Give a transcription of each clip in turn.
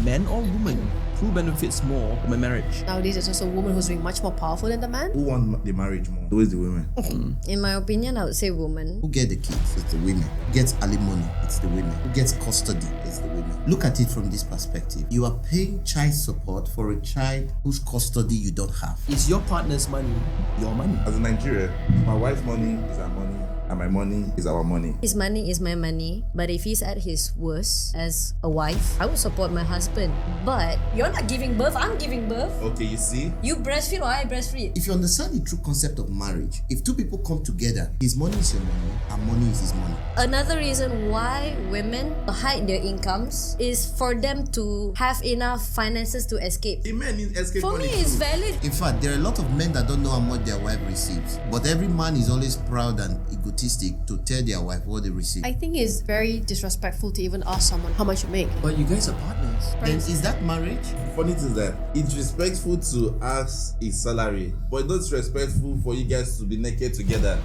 men or women? Who benefits more from a marriage? Nowadays, there's also a woman who's being much more powerful than the man. Who won the marriage more? Who is the women? In my opinion, I would say woman. Who get the kids? It's the women. Who gets alimony? It's the women. Who gets custody? It's the women. Look at it from this perspective. You are paying child support for a child whose custody you don't have. Is your partner's money your money? As a Nigerian, my wife's money is our money, and my money is our money. His money is my money, but if he's at his worst as a wife, I would support my husband. But you're not giving birth, I'm giving birth. Okay, you see? You breastfeed or I breastfeed. If you understand the true concept of marriage, if two people come together, his money is your money, her money is his money. Another reason why women hide their incomes is for them to have enough finances to escape. The men need escape For money me, it's too. valid. In fact, there are a lot of men that don't know how much their wife receives. But every man is always proud and egotistic to tell their wife what they receive. I think it's very disrespectful to even ask someone how much you make. But you guys are partners. Then is that marriage? Funny thing is that it's respectful to ask his salary, but not respectful for you guys to be naked together.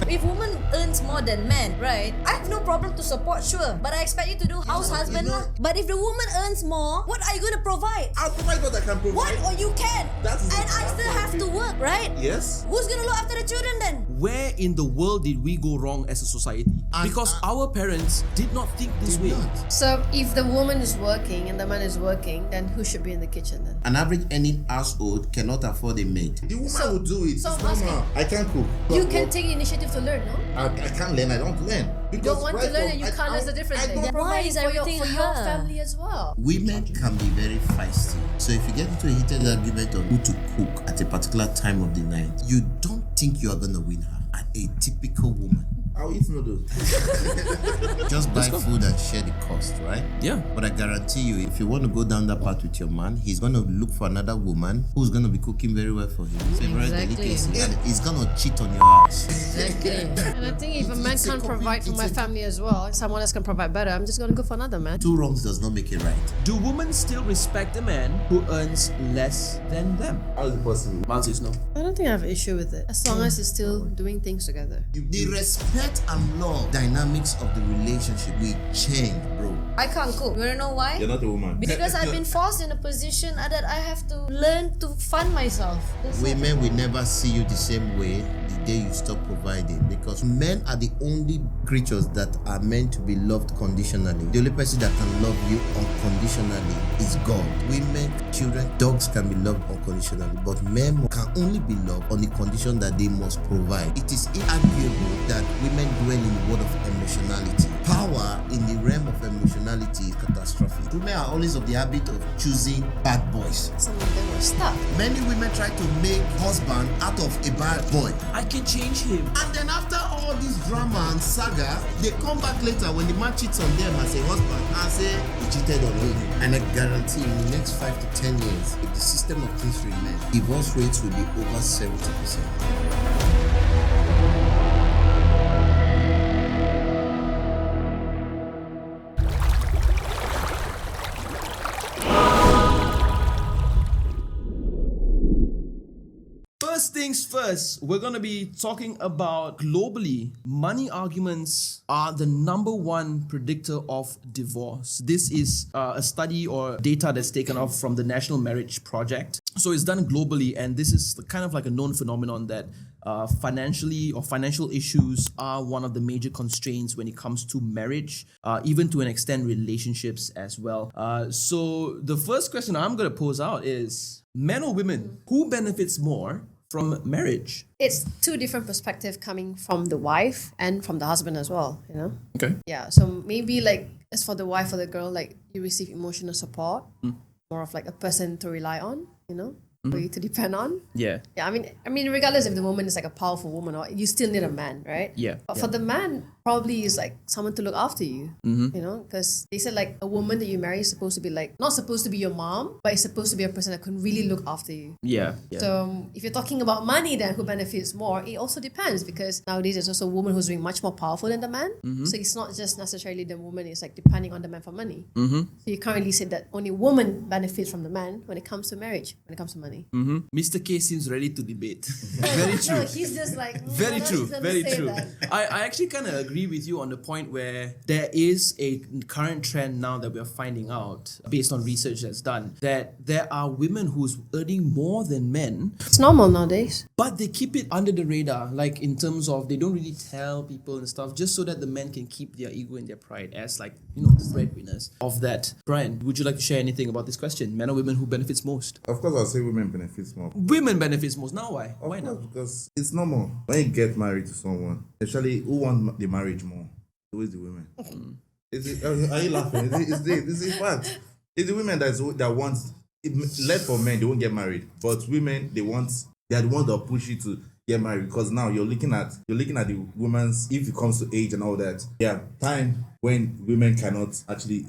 If woman earns more than men, right? I have no problem to support, sure. But I expect you to do house husband lah. But if the woman earns more, what are you going to provide? I'll provide what I can provide. What? Or you can. That is And the I still have to work, right? Yes. Who's going to look after the children then? Where in the world did we go wrong as a society? Because our parents did not think this way. So if the woman is working and the man is working, then who should be in the kitchen then? An average earning household cannot afford a maid. The woman will do it. so It's I'm asking- normal. I can't cook. You can take initiative to learn, no? I can't learn. I don't learn. Because Don't want to right learn from- and you I- can't. That's the difference. I Then. don't- You're Why providing is for everything your her? family as well. Women can be very feisty. So if you get into a heated argument on who to cook at a particular time of the night, you don't think you are going to win her. And a typical woman I'll eat noodles. just buy food and share the cost, right? Yeah. But I guarantee you, if you want to go down that path with your man, he's going to look for another woman who's going to be cooking very well for him. Favorite Exactly. delicacy. And he's going to cheat on your house. Exactly. And I think if a man It's a can't complete- provide for it's my a- family as well, someone else can provide better, I'm just going to go for another man. Two wrongs does not make it right. Do women still respect a man who earns less than them? How is it possible? Mine says no. I don't think I have an issue with it. As long as you're still doing things together. The respect and love dynamics of the relationship will change, bro. I can't cook. You wanna know why? You're not a woman. Because I've been forced in a position that I have to learn to fund myself. That's it. Women will never see you the same way the day you stop providing, because men are the only creatures that are meant to be loved conditionally. The only person that can love you unconditionally is God. Women, children, dogs can be loved unconditionally, but men can only be loved on the condition that they must provide. It is inarguable that women dwell in the world of emotionality. Power in the realm of emotionality is catastrophic. Women are always of the habit of choosing bad boys. Some of them were stuck. Many women try to make husband out of a bad boy. I can change him. And then after all this drama and saga, they come back later when the man cheats on them as a husband and say, he cheated on me. And I guarantee in the next 5 to 10 years, if the system of things remains, divorce rates will be over 70%. First things first, we're going to be talking about globally, money arguments are the number one predictor of divorce. This is a study or data that's taken off from the National Marriage Project. So it's done globally, and this is kind of like a known phenomenon that financial issues are one of the major constraints when it comes to marriage, even to an extent relationships as well. So the first question I'm going to pose out is, men or women, who benefits more from marriage? It's two different perspectives coming from the wife and from the husband as well, you know? Okay. Yeah, so maybe like as for the wife or the girl, like you receive emotional support, more of like a person to rely on, you know, for you to depend on. Yeah. Yeah, I mean, regardless if the woman is like a powerful woman or you still need a man, right? Yeah. But for the man, probably is like someone to look after you, you know, because they said like a woman that you marry is supposed to be like, not supposed to be your mom, but it's supposed to be a person that can really look after you. Yeah. Yeah. So if you're talking about money, then who benefits more? It also depends, because nowadays there's also a woman who's being much more powerful than the man. So it's not just necessarily the woman is like depending on the man for money. So you can't really say that only woman benefits from the man when it comes to marriage, when it comes to money. Mr. K seems ready to debate. Very true. No, he's just like Very no, true. he's gonna Very say true. that. I actually kind of agree agree with you on the point where there is a current trend now that we are finding out, based on research that's done, that there are women who's earning more than men, It's normal nowadays. but they keep it under the radar, like in terms of they don't really tell people and stuff, just so that the men can keep their ego and their pride as, like, you know, the breadwinners of that. Brian, would you like to share anything about this question? Men or women, who benefits most? Of course, I'll say women benefits more. Women benefits most. Now why? Of Why course, not? because it's normal. When you get married to someone, especially who want the marriage more, who is the women? Is it? Are you laughing? Is it fact? It's the women that wants. Left for men, they won't get married, but women, they are the ones that push you to get married, because now you're looking at the women's, if it comes to age and all that, time when women cannot actually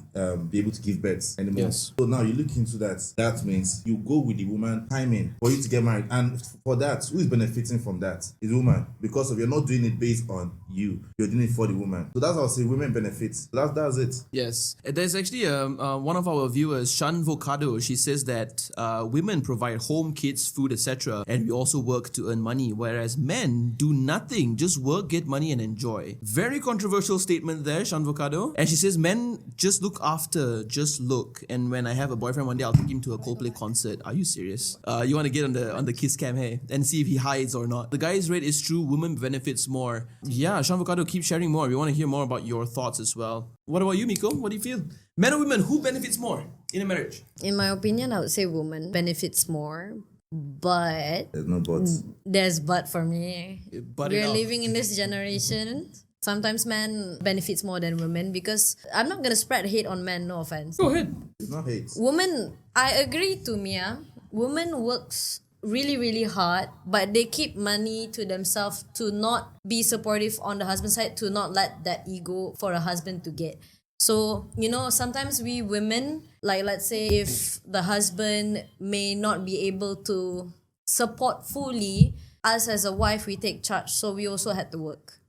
be able to give birth anymore. Yes. So now you look into that. That means you go with the woman timing for you to get married, and for that, who is benefiting from that? Is the woman, because of you're not doing it based on you, you're doing it for the woman. So that's how I say women benefit. That's it. Yes. There's actually one of our viewers, Shan Vocado. She says that women provide home, kids, food, etc. And we also work to earn money, whereas men do nothing, just work, get money and enjoy. Very controversial statement there, Shan Vocado. And she says men just look after, just look. And when I have a boyfriend one day, I'll take him to a Coldplay concert. Are you serious? You want to get on the kiss cam, hey, and see if he hides or not. The guy's rate is true, women benefits more. Yeah, Shan Vocado, keep sharing more. We want to hear more about your thoughts as well. What about you, Miko? What do you feel? Men or women, who benefits more in a marriage? In my opinion, I would say woman benefits more. But There's no buts. there's but for me. But it We're out. living in this generation. Sometimes men benefits more than women, because I'm not gonna spread hate on men, no offense. Go ahead. It's not hate. Women, I agree to Mia. Women works really, really hard, but they keep money to themselves to not be supportive on the husband side, to not let that ego for a husband to get. So, you know, sometimes we women, like let's say if the husband may not be able to support fully, us as a wife, we take charge. So we also had to work.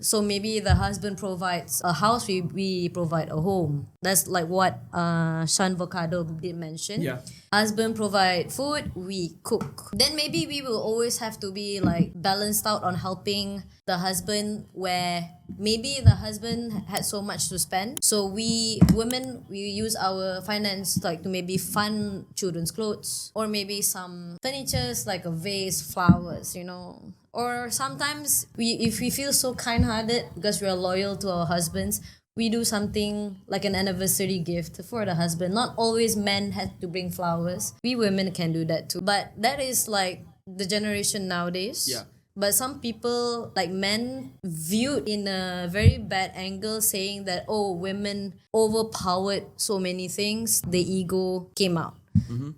So maybe the husband provides a house, we provide a home. That's like what Shan Vocado did mention. Yeah. Husband provide food, we cook. Then maybe we will always have to be like balanced out on helping the husband, where maybe the husband had so much to spend. So we women, we use our finance like to maybe fund children's clothes, or maybe some furnitures like a vase, flowers, you know. Or sometimes if we feel so kind-hearted because we are loyal to our husbands, we do something like an anniversary gift for the husband. Not always men have to bring flowers. We women can do that too. But that is like the generation nowadays. Yeah. But some people, like men, viewed in a very bad angle, saying that, oh, women overpowered so many things, the ego came out.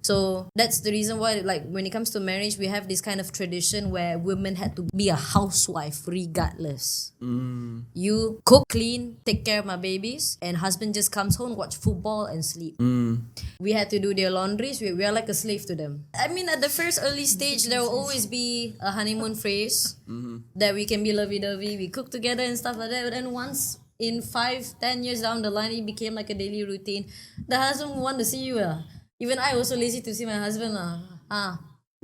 So that's the reason why, like, when it comes to marriage, we have this kind of tradition where women had to be a housewife regardless. You cook, clean, take care of my babies, and husband just comes home, watch football and sleep. We had to do their laundries. We are like a slave to them. I mean, at the first early stage, there will always be a honeymoon phase that we can be lovey-dovey, we cook together and stuff like that. But then once in 5-10 years down the line, it became like a daily routine. The husband want to see you. Even I also lazy to see my husband.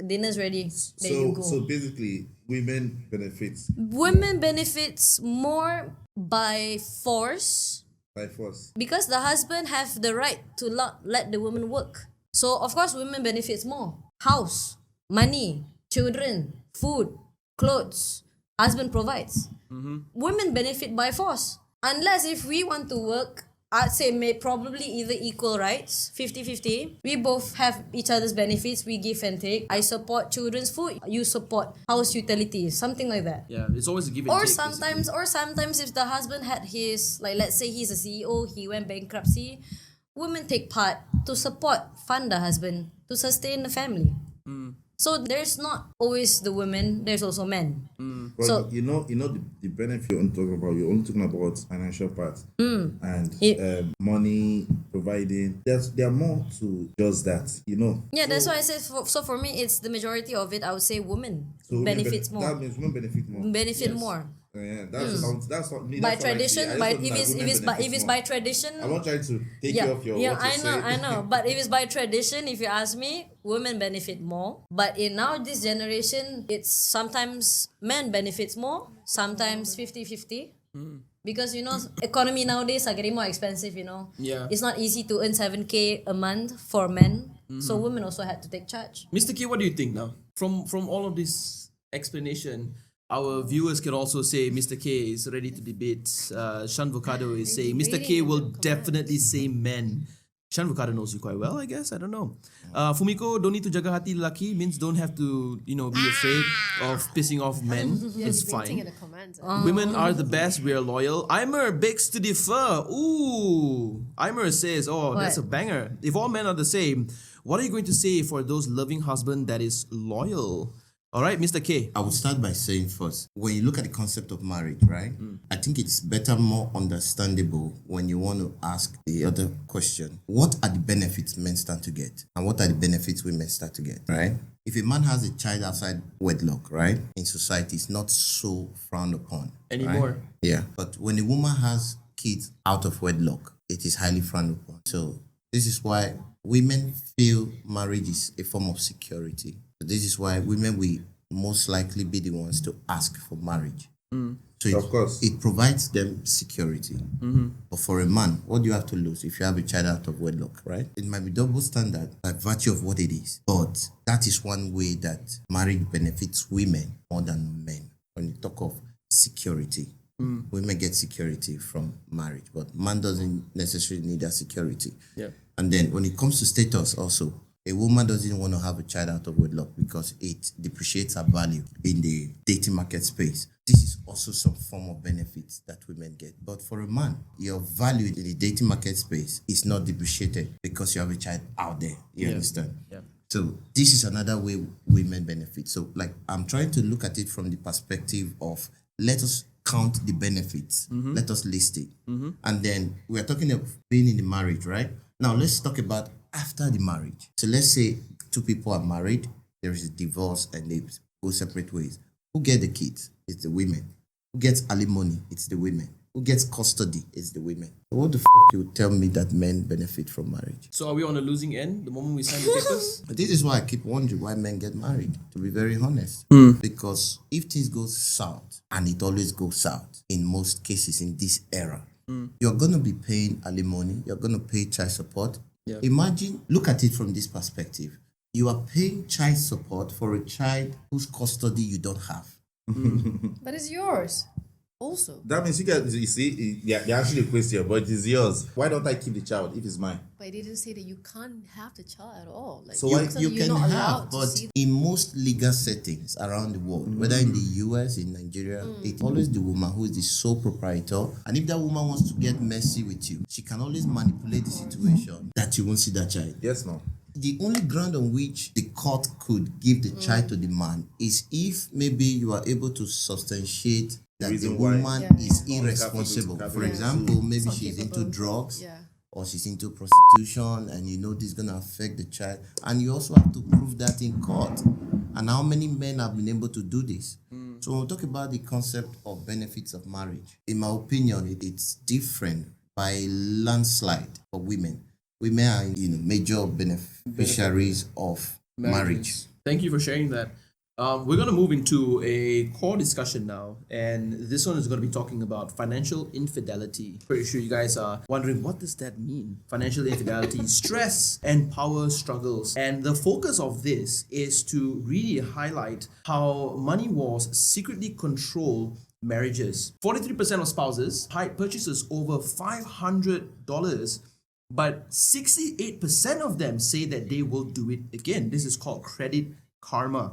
Dinner's ready. There you go. So basically, women benefits Women benefits more by force, by force. because the husband have the right to let the woman work. So of course women benefits more. House, money, children, food, clothes. Husband provides. Women benefit by force. Unless if we want to work, I'd say probably either equal rights, 50-50. We both have each other's benefits. We give and take. I support children's food. You support house utilities. Something like that. Yeah, it's always a give and Or take. sometimes if the husband had his, like let's say he's a CEO, he went bankruptcy, women take part to fund the husband, to sustain the family. So there's not always the women, there's also men. But So- you know the benefit you're only talking about. You're only talking about financial part and money providing. There are more to just that. You know. Yeah, that's why I said, so for me, it's the majority of it, I would say women So women benefits more. That means women benefit more. Benefit more. Yeah, that's what me. By that's what I see. tradition, I just if thought it's that if it's women by benefit if it's more. by tradition, I'm not trying to take you off your what I you know, say. I know. But if it's by tradition, if you ask me, women benefit more. But in now this generation, it's sometimes men benefits more, sometimes 50-50. Because economy nowadays are getting more expensive. Yeah. It's not easy to earn 7K a month for men. So women also had to take charge. Mr. K, what do you think now? From all of this explanation, our viewers can also say Mr. K is ready to debate. Shan Vocado is saying Mr. K will definitely say men. Shan Vocado knows you quite well, I guess. I don't know. Fumiko, don't need to jaga hati lelaki means don't have to, be afraid of pissing off men. It's Debating in fine. the comments. Women are the best. We are loyal. Imer begs to differ. Ooh. Imer says, that's a What? banger. If all men are the same, what are you going to say for those loving husband that is loyal? All right, Mr. K. I would start by saying first, when you look at the concept of marriage, right? I think it's better, more understandable when you want to ask the other question. What are the benefits men stand to get? And what are the benefits women start to get, right? If a man has a child outside wedlock, right? In society, it's not so frowned upon. Anymore. Right? Yeah. But when a woman has kids out of wedlock, it is highly frowned upon. So this is why women feel marriage is a form of security. This is why women will most likely be the ones to ask for marriage. So Of course. it provides them security. But for a man, what do you have to lose if you have a child out of wedlock, right? It might be double standard by virtue of what it is. But that is one way that marriage benefits women more than men. When you talk of security, women get security from marriage, but man doesn't necessarily need that security. Yeah. And then when it comes to status also, a woman doesn't want to have a child out of wedlock because it depreciates her value in the dating market space. This is also some form of benefits that women get. But for a man, your value in the dating market space is not depreciated because you have a child out there. You understand? Yeah. So this is another way women benefit. So I'm trying to look at it from the perspective of let us count the benefits. Let us list it. And then we're talking of being in the marriage, right? Now let's talk about after the marriage. So let's say two people are married, there is a divorce and they go separate ways. Who get the kids? It's the women. Who gets alimony? It's the women. Who gets custody? It's the women. So what the fuck you tell me that men benefit from marriage? So are we on the losing end the moment we sign the papers? But this is why I keep wondering why men get married, to be very honest. Because if things go south, and it always goes south in most cases in this era, you're going to be paying alimony, you're going to pay child support. Yeah. Imagine, look at it from this perspective. You are paying child support for a child whose custody you don't have. But it's yours also. That means you see, you actually question, but it is yours. Why don't I keep the child if it's mine? But it didn't say that you can't have the child at all. Like, So why- You you're can not allowed have, to but see in most legal settings around the world, whether in the US, in Nigeria, it's always the woman who is the sole proprietor. And if that woman wants to get messy with you, she can always manipulate the situation that you won't see that child. Yes, no. The only ground on which the court could give the child to the man is if maybe you are able to substantiate that the Reason why. woman Yeah. is Not irresponsible. capable. For Yeah. example, maybe Not she's capable. into drugs Yeah. or she's into prostitution, and you know this is going to affect the child. And you also have to prove that in court. And how many men have been able to do this? So when we talk about the concept of benefits of marriage, in my opinion, it's different by a landslide for women. Women are major beneficiaries of marriage. Thank you for sharing that. We're going to move into a core discussion now, and this one is going to be talking about financial infidelity. Pretty sure you guys are wondering, what does that mean? Financial infidelity, stress and power struggles. And the focus of this is to really highlight how money wars secretly control marriages. 43% of spouses hide purchases over $500, but 68% of them say that they will do it again. This is called credit karma.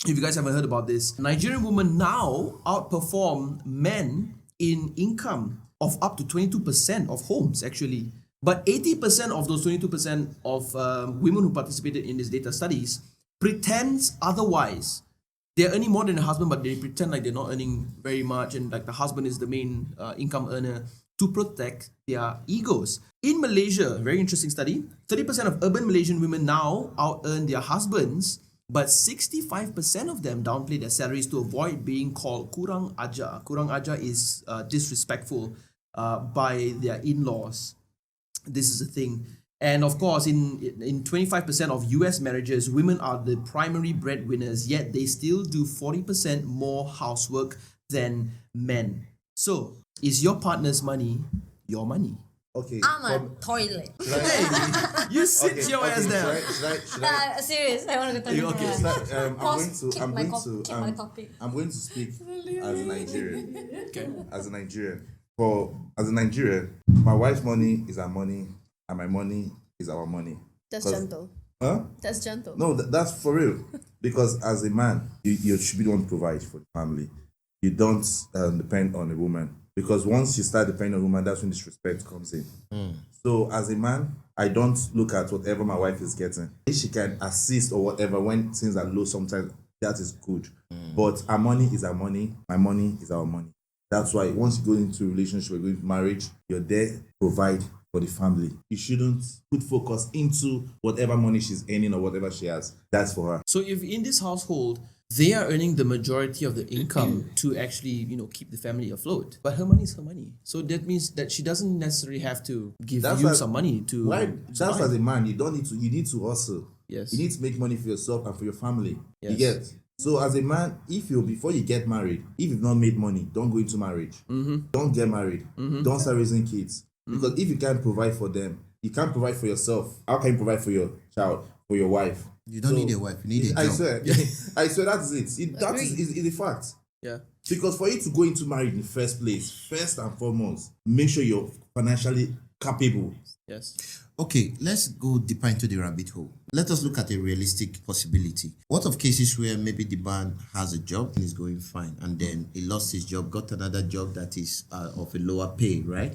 If you guys haven't heard about this, Nigerian women now outperform men in income of up to 22% of homes, actually. But 80% of those 22% of women who participated in this data studies pretends otherwise. They're earning more than the husband, but they pretend like they're not earning very much, and like the husband is the main income earner, to protect their egos. In Malaysia, very interesting study, 30% of urban Malaysian women now out-earn their husbands, but 65% of them downplay their salaries to avoid being called kurang ajar. Kurang ajar is disrespectful by their in-laws. This is a thing. And of course, in 25% of US marriages, women are the primary breadwinners, yet they still do 40% more housework than men. So, Is your partner's money your money? Okay. I'm a toilet. Hey, you sit your ass down. Should I Serious, I want to go to the Okay. I'm going to speak as a Nigerian. Okay. As a Nigerian. As a Nigerian, my wife's money is our money, and my money is our money. That's 'Cause- gentle. Huh? That's gentle. No, that's for real. Because as a man, you should be the one to provide for the family. You don't depend on a woman. Because once you start depending on a woman, that's when disrespect comes in. So as a man, I don't look at whatever my wife is getting. If she can assist or whatever when things are low, sometimes that is good. But our money is our money. My money is our money. That's why once you go into a relationship or go into marriage, you're there to provide for the family. You shouldn't put focus into whatever money she's earning or whatever she has. That's for her. So if in this household they are earning the majority of the income to actually, keep the family afloat, but her money is her money. So that means that she doesn't necessarily have to give That's you why- some money to. Why? That's survive. as a man, you need to hustle. Yes. You need to make money for yourself and for your family. Yes. You get. So as a man, before you get married, if you've not made money, don't go into marriage. Don't get married. Don't start raising kids. Because if you can't provide for them, you can't provide for yourself. How can you provide for your child, for your wife? You don't need a wife, you need a I job. swear. I swear that is it. That is a fact. Yeah. Because for you to go into marriage in the first place, first and foremost, make sure you're financially capable. Yes. Okay, let's go deeper into the rabbit hole. Let us look at a realistic possibility. What of cases where maybe the man has a job and is going fine, and then he lost his job, got another job that is of a lower pay, right?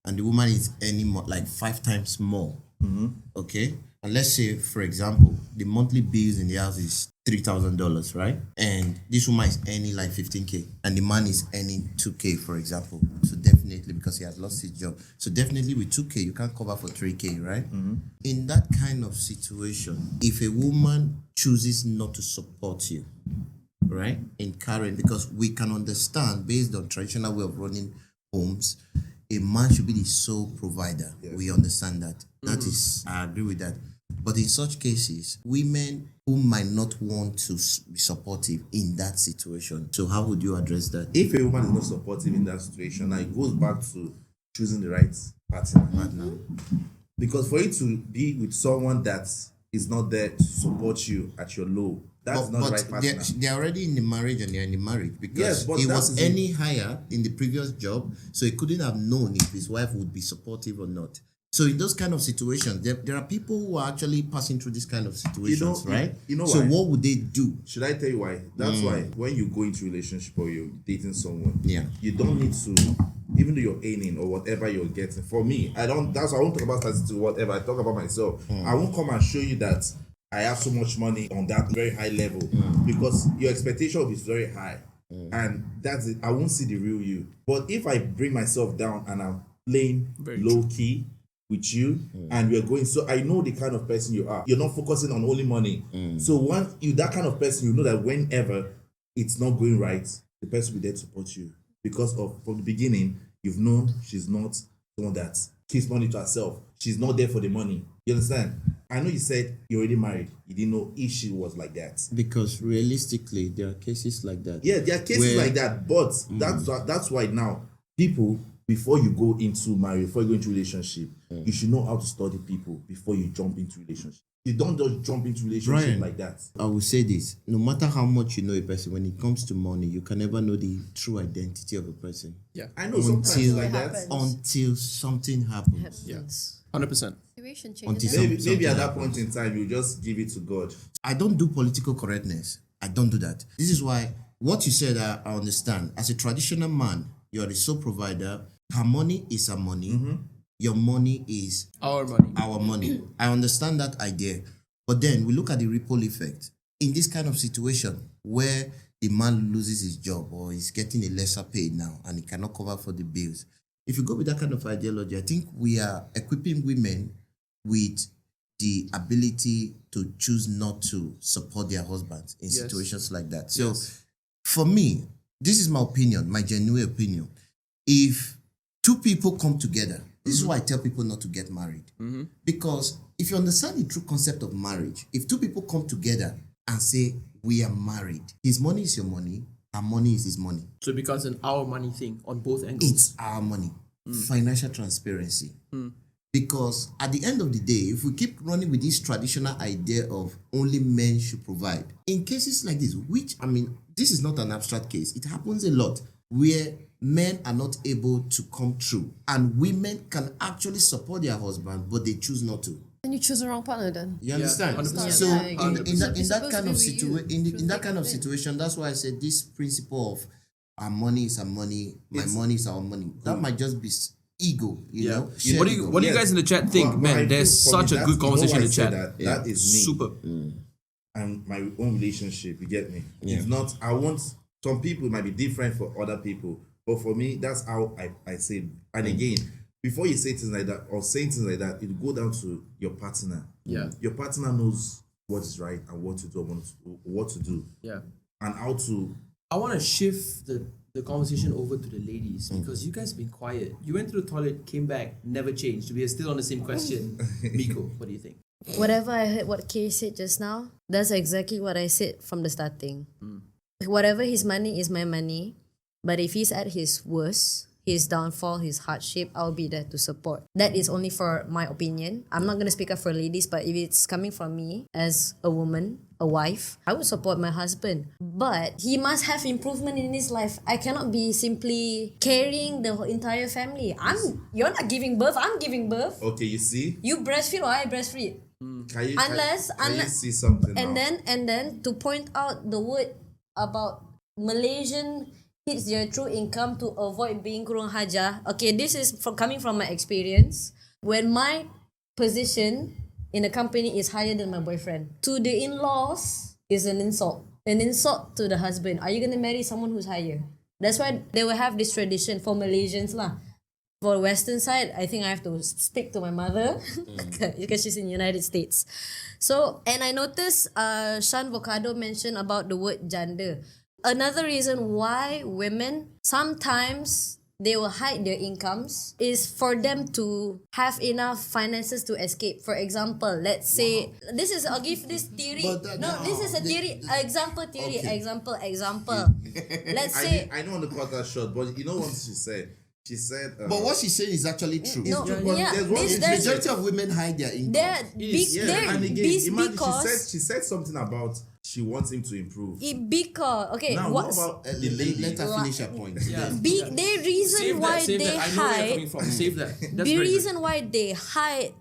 And the woman is earning more, like 5 times more. Okay, and let's say, for example, the monthly bills in the house is $3,000, right? And this woman is earning like 15K, and the man is earning 2K, for example. So definitely, because he has lost his job, so definitely with 2K you can't cover for 3K, right? In that kind of situation, if a woman chooses not to support you, right, in carrying, because we can understand based on traditional way of running homes, a man should be the sole provider. We understand that. That is, I agree with that. But in such cases, women who might not want to be supportive in that situation. So how would you address that? If a woman is not supportive in that situation, now it goes back to choosing the right partner. Because for you to be with someone that is not there to support you at your low, that's not the right partner. They're already in the marriage and they're in the marriage because Yes, but he that was is it. earning higher in the previous job, so he couldn't have known if his wife would be supportive or not. So in those kind of situations, there are people who are actually passing through this kind of situations, right? You know so why? what would they do? Should I tell you why? That's why when you go into a relationship or you're dating someone, Yeah. you don't need to, even though you're earning or whatever you're getting. For me, that's why I won't talk about statistics or whatever. I talk about myself. I won't come and show you that I have so much money on that very high level because your expectation is very high. And that's it. I won't see the real you. But if I bring myself down and I'm playing low key with you and we're going, so I know the kind of person you are. You're not focusing on only money. So when you that kind of person, you know that whenever it's not going right, the person will be there to support you. Because from the beginning, you've known she's not someone that keeps money to herself. She's not there for the money. You understand? I know you said you're already married. You didn't know if she was like that. Because realistically, there are cases like that. Yeah, there are cases Where- like that. But that's why now people, before you go into marriage, before you go into relationship, you should know how to study people before you jump into relationship. You don't just jump into relationship Brian, like that. I will say this: no matter how much you know a person, when it comes to money, you can never know the true identity of a person Yeah. I know sometimes it's like that. happens. until something happens. Yeah. 100%. Situation Until changes. some- Maybe at that something point in time, you just give it to God. I don't do political correctness. I don't do that. This is why what you said, I understand. As a traditional man, you are the sole provider. Her money is her money. Your money is Our money. our money. I understand that idea. But then we look at the ripple effect. In this kind of situation where the man loses his job or is getting a lesser pay now and he cannot cover for the bills. If you go with that kind of ideology, I think we are equipping women with the ability to choose not to support their husbands in Yes. situations like that. So for me, this is my opinion, my genuine opinion. If two people come together, this is why I tell people not to get married. Because if you understand the true concept of marriage, if two people come together and say, we are married, his money is your money, Our money is his money. So it becomes an our money thing on both angles. It's our money. Financial transparency. Because at the end of the day, if we keep running with this traditional idea of only men should provide, in cases like this, which, I mean, this is not an abstract case, it happens a lot where men are not able to come through and women can actually support their husband, but they choose not to. Then you choose the wrong partner then. You understand? 100%. So Yeah, in that supposed kind to of be with you. in that kind of situation, that's why I said this principle of our money is our money, my money is our money. That might just be ego, you know. shared What do ego. you guys in the chat think? But I Man, think there's for such me, a that's- good conversation in the I say chat. that is me. Super. And my own relationship, you get me? It's not, I want, some people might be different for other people, but for me, that's how I say it. And again, before you say things like that or saying things like that, it go down to your partner. Yeah. Your partner knows what is right and what to do, what to do, Yeah. and how to. I want to shift the conversation over to the ladies because you guys been quiet. You went to the toilet, came back, never changed. We are still on the same question. Miko, what do you think? Whatever I heard what Kay said just now, that's exactly what I said from the starting. Whatever his money is my money, but if he's at his worst, his downfall, his hardship, I'll be there to support. That is only for my opinion. I'm not going to speak up for ladies, but if it's coming from me as a woman, a wife, I would support my husband. But he must have improvement in his life. I cannot be simply carrying the entire family. You're not giving birth, I'm giving birth. Okay, you see? You breastfeed or I breastfeed. Can you, can you see something And now? then to point out the word about Malaysian hits their true income to avoid being kurang hajar. Okay, this is coming from my experience. When my position in a company is higher than my boyfriend, to the in-laws is an insult. An insult to the husband. Are you gonna marry someone who's higher? That's why they will have this tradition for Malaysians lah. For Western side, I think I have to speak to my mother because she's in the United States. So, and I noticed Sean Vocado mentioned about the word janda. Another reason why women sometimes they will hide their incomes is for them to have enough finances to escape. For example, let's say I'll give this theory. This is a theory. Example. Let's say I don't want to cut that short, but you know what she said? She said. But what she's saying is actually true. No, But yeah, there's one this- thing there's- she Majority of women hide their income. they're and again, this imagine because she said something about she wants him to improve. okay, Now, what what's about the lady? Let her finish her point. Yeah. the reason why save they that. I know where you're hide coming from. Save that. That's the very reason why they hide,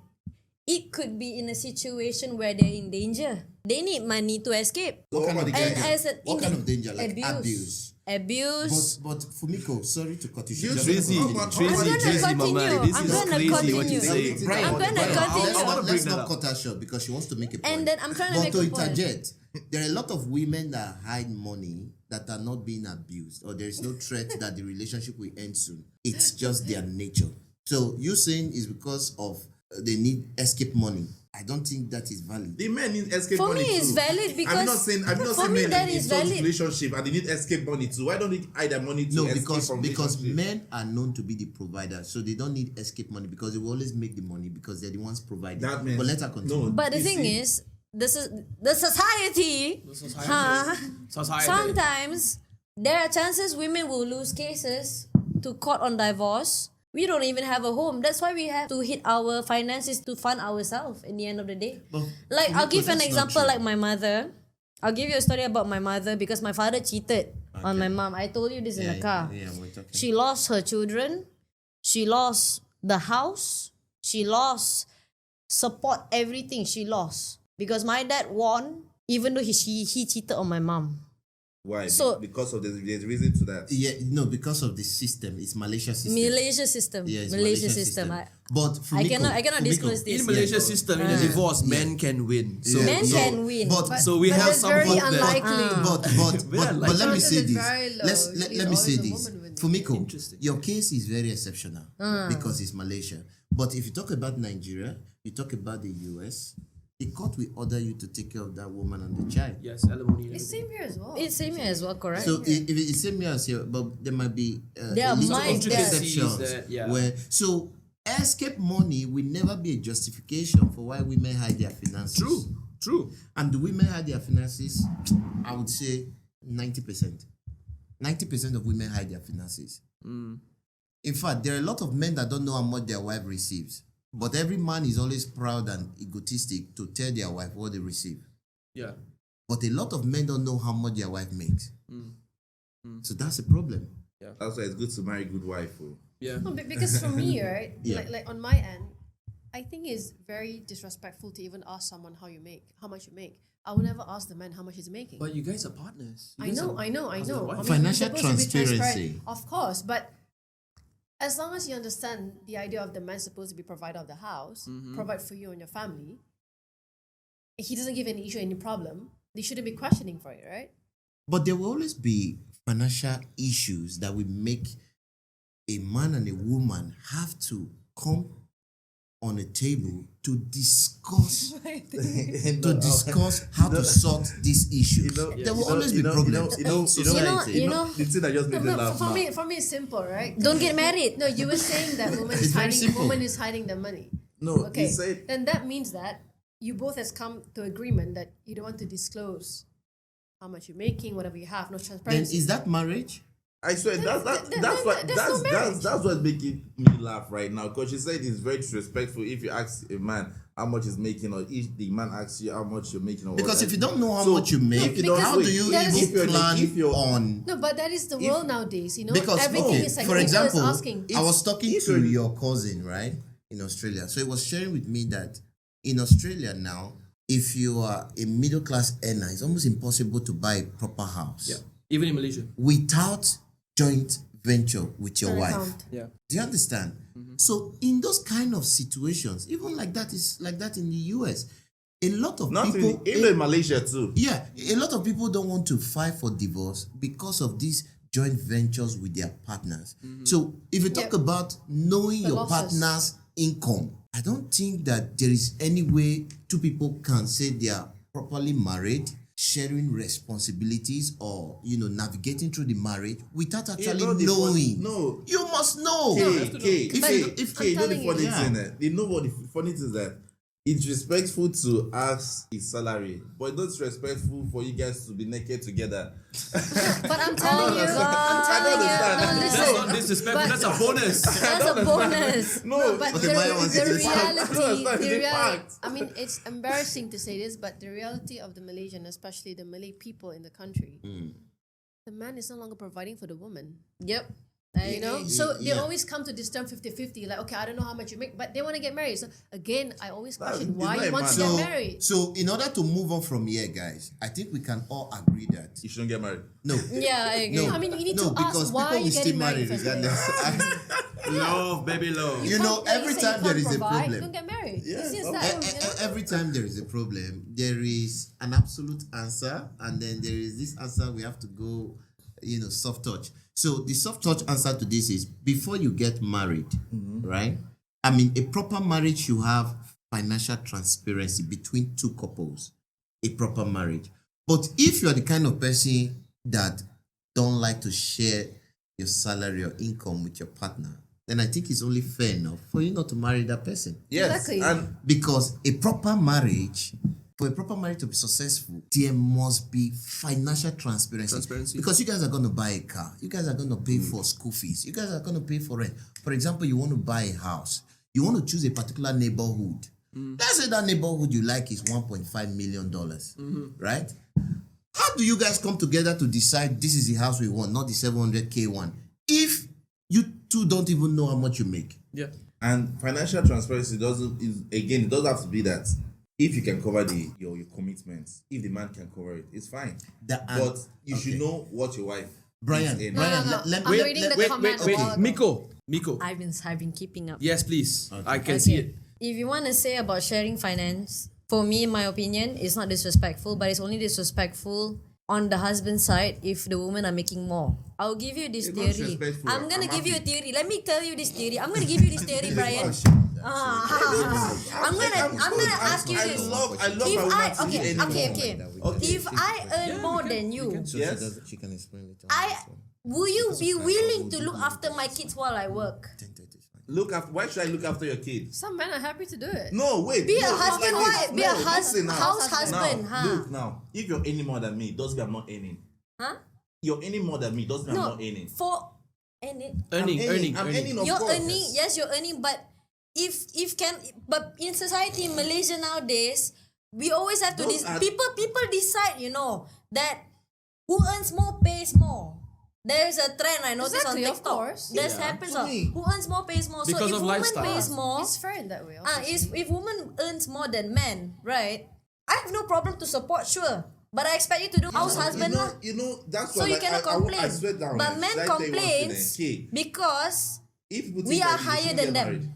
it could be in a situation where they're in danger. They need money to escape. What about the And danger? as a, What kind of danger? Like abuse. But Fumiko, sorry to cut you short. Tracy, I'm gonna continue. I'm gonna continue. Brian, I'm gonna continue. Let's not cut her short because she wants to make a point. And then I'm trying to but make to a point. interject, there are a lot of women that hide money that are not being abused, or there is no threat that the relationship will end soon. It's just their nature. So you saying is because of they need escape money. I don't think that is valid. The men need escape For money me, it's too. valid because I'm not for saying me men that in is such valid. relationship and they need escape money too. Why don't they hide their money to No, escape because from because relationship? men are known to be the provider, so they don't need escape money because they will always make the money because they're the ones providing. That means But let her continue. no. But the You thing see? is, this is the society. Sometimes there are chances women will lose cases to court on divorce. We don't even have a home. That's why we have to hit our finances to fund ourselves in the end of the day. Like, I'll give an that's not example true. like my mother. I'll give you a story about my mother because my father cheated on my mom. I told you this in the car. Yeah, we're talking. She lost her children. She lost the house. She lost support, everything she lost. Because my dad won, even though he cheated on my mom. Why? So- Because of there's reason to that. Yeah, no, because of the system. It's Malaysia system. Malaysia system. Yeah, it's Malaysia system. But I Fumiko, cannot disclose this. In Malaysia system, in a divorce, men can win. So, Men so, can win. But so we But have that's some very hope there. unlikely. but let me Chances say is this. very low. Let You me need say always a this. woman winning. Fumiko, Interesting. your case is very exceptional because it's Malaysia. But if you talk about Nigeria, you talk about the US, the court will order you to take care of that woman and the child. Yes, alimony. and It's everything. same here as well. It's same here as well, correct? So if it's same here as here, but there might be There are a little minds there. exceptions That, yeah. where so escape money will never be a justification for why women hide their finances. True. And the women hide their finances, I would say 90%. 90% of women hide their finances. In fact, there are a lot of men that don't know how much their wife receives. But every man is always proud and egotistic to tell their wife what they receive. Yeah. But a lot of men don't know how much their wife makes. So that's a problem. That's why it's good to marry a good wife. Oh. Yeah. No, because for me, right, Yeah. like on my end, I think it's very disrespectful to even ask someone how much you make. I will never ask the man how much he's making. But you guys are partners. You I guys know. are I mean, wife. Financial we're supposed to be transparent, transparency. of course, but as long as you understand the idea of the man supposed to be provider of the house, provide for you and your family, he doesn't give any issue, any problem, they shouldn't be questioning for it, right? But there will always be financial issues that will make a man and a woman have to come on a table to discuss how to sort these issues. There will always be problems. The thing that just made me No, laugh now. for me, it's simple, right? Don't get married. No, you were saying that It's very simple. woman is hiding the money. No, Okay, he said then that means that you both has come to agreement that you don't want to disclose how much you're making, whatever you have, no Then transparency. is that marriage? I swear that's no marriage. what's making me laugh right now. Because she said it's very disrespectful if you ask a man how much he's making, or if the man asks you how much you're making. Or Because what, if you don't know how much you make, because how do you that is- even plan if you're- on? No, but that is the world nowadays, you know. Because everything okay, is like for people is example, asking. I was talking if to you're- your cousin, right, in Australia. So he was sharing with me that in Australia now, if you are a middle class earner, it's almost impossible to buy a proper house Yeah. Even in Malaysia. without joint venture with your An wife. account. Yeah. Do you understand? So in those kind of situations, even like that is like that in the US, a lot of not people, even in Malaysia too. yeah, a lot of people don't want to file for divorce because of these joint ventures with their partners. So if you talk Yep. about knowing The your losses. partner's income, I don't think that there is any way two people can say they are properly married, sharing responsibilities, or navigating through the marriage without actually no, the knowing. funny- no. You must know. But You know the I'm funny telling thing that you know what the funny thing is that it's respectful to ask his salary, but it's not respectful for you guys to be naked together. But I'm telling you, I don't understand. no, That's listen. not disrespectful. But- that's a bonus. That's a bonus. No, But Okay, the, Maya wants the to say reality, something. No, it's not the fact. I mean, it's embarrassing to say this, but the reality of the Malaysian, especially the Malay people in the country, the man is no longer providing for the woman. Yep. You know, so they yeah. always come to this term 50-50, like, okay, I don't know how much you make, but they want to get married. So again, I always question it's why not you a want to man. get So, married. so in order to move on from here, guys, I think we can all agree that you shouldn't get married. no, Yeah, I agree. no, I mean, you need no, to ask because why people you will still getting marry married in the first regardless. Love, baby, love. You know, can't- like every say time you there can't is a provide, problem. don't get married. Yes, It's just of that, you know? Every time there is a problem, there is an absolute answer, and then there is this answer we have to go, soft touch. So the soft touch answer to this is before you get married, right? I mean, a proper marriage should have financial transparency between two couples. A proper marriage. But if you are the kind of person that don't like to share your salary or income with your partner, then I think it's only fair enough for you not to marry that person. Yes, Exactly. and Because for a proper marriage to be successful, there must be financial transparency. Because you guys are going to buy a car. You guys are going to pay for school fees. You guys are going to pay for rent. For example, you want to buy a house. You want to choose a particular neighborhood. Let's say that neighborhood you like is $1.5 million, right? How do you guys come together to decide this is the house we want, not the 700K one, if you two don't even know how much you make? Yeah. And financial transparency it doesn't have to be that if you can cover your commitments, if the man can cover it, it's fine. But you should know what your wife Brian, is in. Brian, No. let I'm me reading the Wait, comment wait, wait. a while ago. Miko. I've been keeping up. Yes, please. I can see it. If you want to say about sharing finance, for me, in my opinion, it's not disrespectful, but it's only disrespectful on the husband's side if the women are making more. I'll give you this It's not theory. disrespectful. I'm gonna I'm give you a happy. theory. Let me tell you this theory. I'm gonna give you this theory, Brian. I'm gonna ask you I this. love If my woman I to be okay, anymore. okay. If I earn more than you, Yes. She can explain it. will you be willing to look after my kids while I work? Why should I look after your kids? Some men are happy to do it. No, wait. Be a no, husband, it's like wife. this. Be a No, listen now. house husband. Now, Huh? look now. If you're earning more than me, doesn't mean I'm not earning. Huh? you're earning more than me doesn't mean I'm not earning. for earning. Earning. I'm earning, of You're course. earning, yes, you're earning, but but in society in Malaysia nowadays, we always have to people decide, that who earns more pays more. There's a trend I noticed Exactly, on of TikTok. course. This Yeah. happens. To me. Who earns more pays more. Because so if of woman lifestyle. pays more, It's fair in that way. if woman earns more than men, right? I have no problem to support, sure. But I expect you to do house husband lah. That's So why you cannot complain. I swear down. But men complain because if people we think are that you higher shouldn't than get them. married,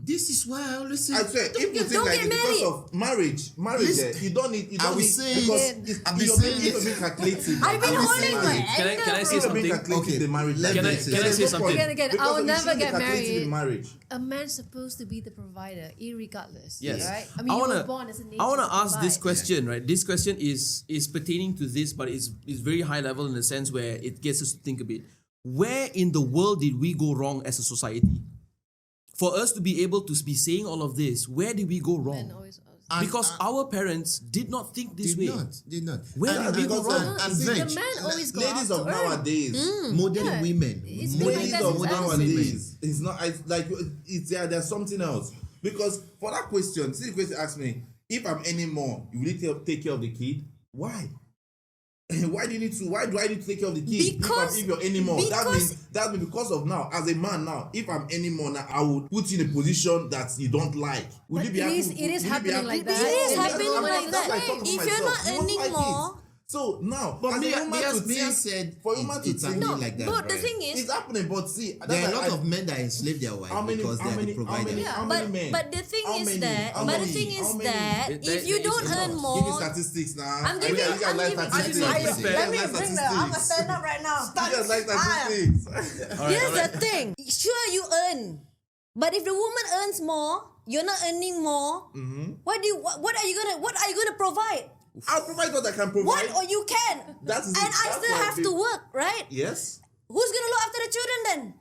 This is why I always say, I swear, if you think don't like get because married. of marriage, Listen, you don't need I will say because it. I've been you're saying being it. calculative. I've been I will holding say my it. Can I say You're being something? calculative Okay, the marriage. let Can me I say say it. something? Again, I Because will you never shouldn't be get calculative married. in marriage. A man's supposed to be the provider, irregardless. Yes. Right? I mean, you were born as a nature I wanna to ask this provide. question, right? This question is pertaining to this, but it's very high level in the sense where it gets us to think a bit. Where in the world did we go wrong as a society? For us to be able to be saying all of this, where did we go Men wrong? always. Because our parents did not think this way. Did not. Where did we go wrong? And See, veg, the men always go Ladies out of to earn. nowadays, modern Yeah. women, It's modern ladies that's of exactly nowadays, it's not like it's there's something else. Because for that question, see the question asked me, if I'm any more, will you take care of the kid? Why? Why do I need to take care of the kid? Because- if you're any more, that because- means because of now, as a man now, if I'm any more now, I would put you in a position that you don't like. Would But you be it happy? is- it is would you be happening happy? like that. It is It is happening like That's that. why I talk to If you're myself. not You won't earning like it. more, So now, But as a Mia woman to think, said for a woman to it's think, happening like that. but the right? thing is, it's happening. But see, There are a lot I- of men that enslave their wife because they are the provider. how many men? but the thing How is many? that, How but the many? thing is How many? that There- if you there is don't a earn lot. Give me more, statistics now. I'm giving- You guys I'm like giving- statistics. I didn't You prepare. guys let me like bring the. I'm gonna statistics. stand up right now. You guys like statistics. Here's the thing. Sure, you earn, but if the woman earns more, you're not earning more. What are you gonna provide? I'll provide what I can provide. What or you can? That is it. and I That's still why have we- to work, right? Yes. Who's gonna look after the children then?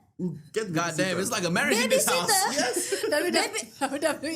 Get God damn, it's like a marriage in this house. Babysitter. Yes.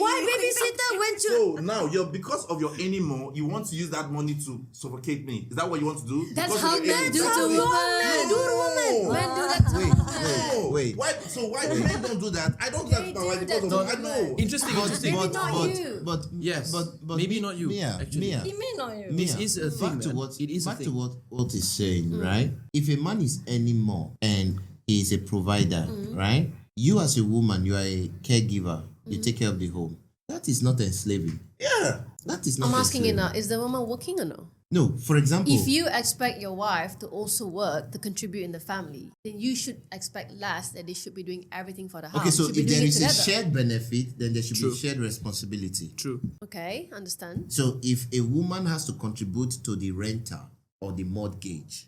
Why babysitter when you? So now you're because of your any more, you want to use that money to suffocate me. Is that what you want to do? That's Because of how your men any do more. to That's how women. men do to women. Men do that to women. Wait. Why? So why men don't do that? I don't do that. They Why? do Because that of to I know. women. Interesting. Maybe not you. But Yes. but Maybe not you, Mia, actually. Mia, He may not you. This Mia, is a thing, Back to man. what It is a back to thing. what is saying, right? If a man is earning more and he is a provider, right? You as a woman, you are a caregiver. You take care of the home. That is not enslaving. Yeah. That is not. I'm asking you enslaving. now, is the woman working or no? No, for example, If you expect your wife to also work to contribute in the family, then you should expect less that they should be doing everything for the house. okay, so Should be if doing there it is a together. shared benefit, then there should True. be shared responsibility. True. Okay, understand. So if a woman has to contribute to the rental or the mortgage,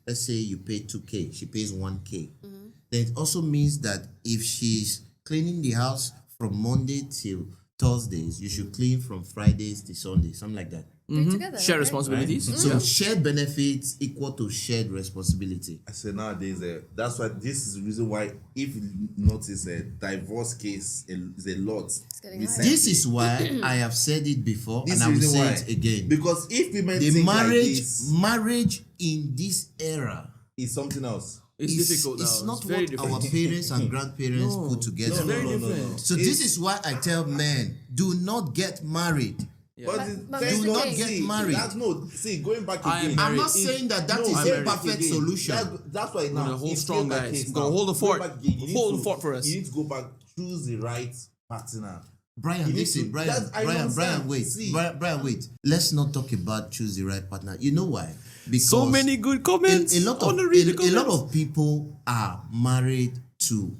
let's say you pay 2K, she pays 1K, then it also means that if she's cleaning the house from Monday till Thursdays, you should clean from Fridays to Sundays, something like that. Do it together. Share okay? responsibilities. So shared benefits equal to shared responsibility. I say nowadays, that's why this is the reason why, if you notice, a divorce case is a lot. getting recently. This is why I have said it before This and I will is the say reason it why. again. Because if women The think marriage like this, marriage in this era is something else. It's difficult now. It's not very what different. our parents and grandparents put together. it's very different. So this is why I tell men, do not get married. But there's Mr. Do not King, get married. Going back I am again. I'm not Married. saying that is No, a going back perfect again. solution. That's why now. Gonna hold it's strong, still that guys. case Gonna now. hold the Going fort. back again, you need Hold to- the fort for us. You need to go back, choose the right partner. Brian, You need listen, to- Brian, that's- I Brian, understand. wait. See. Brian, wait. Let's not talk about choose the right partner. You know why? Because So many good comments. a lot I of wanna read the a lot comments. of people are married to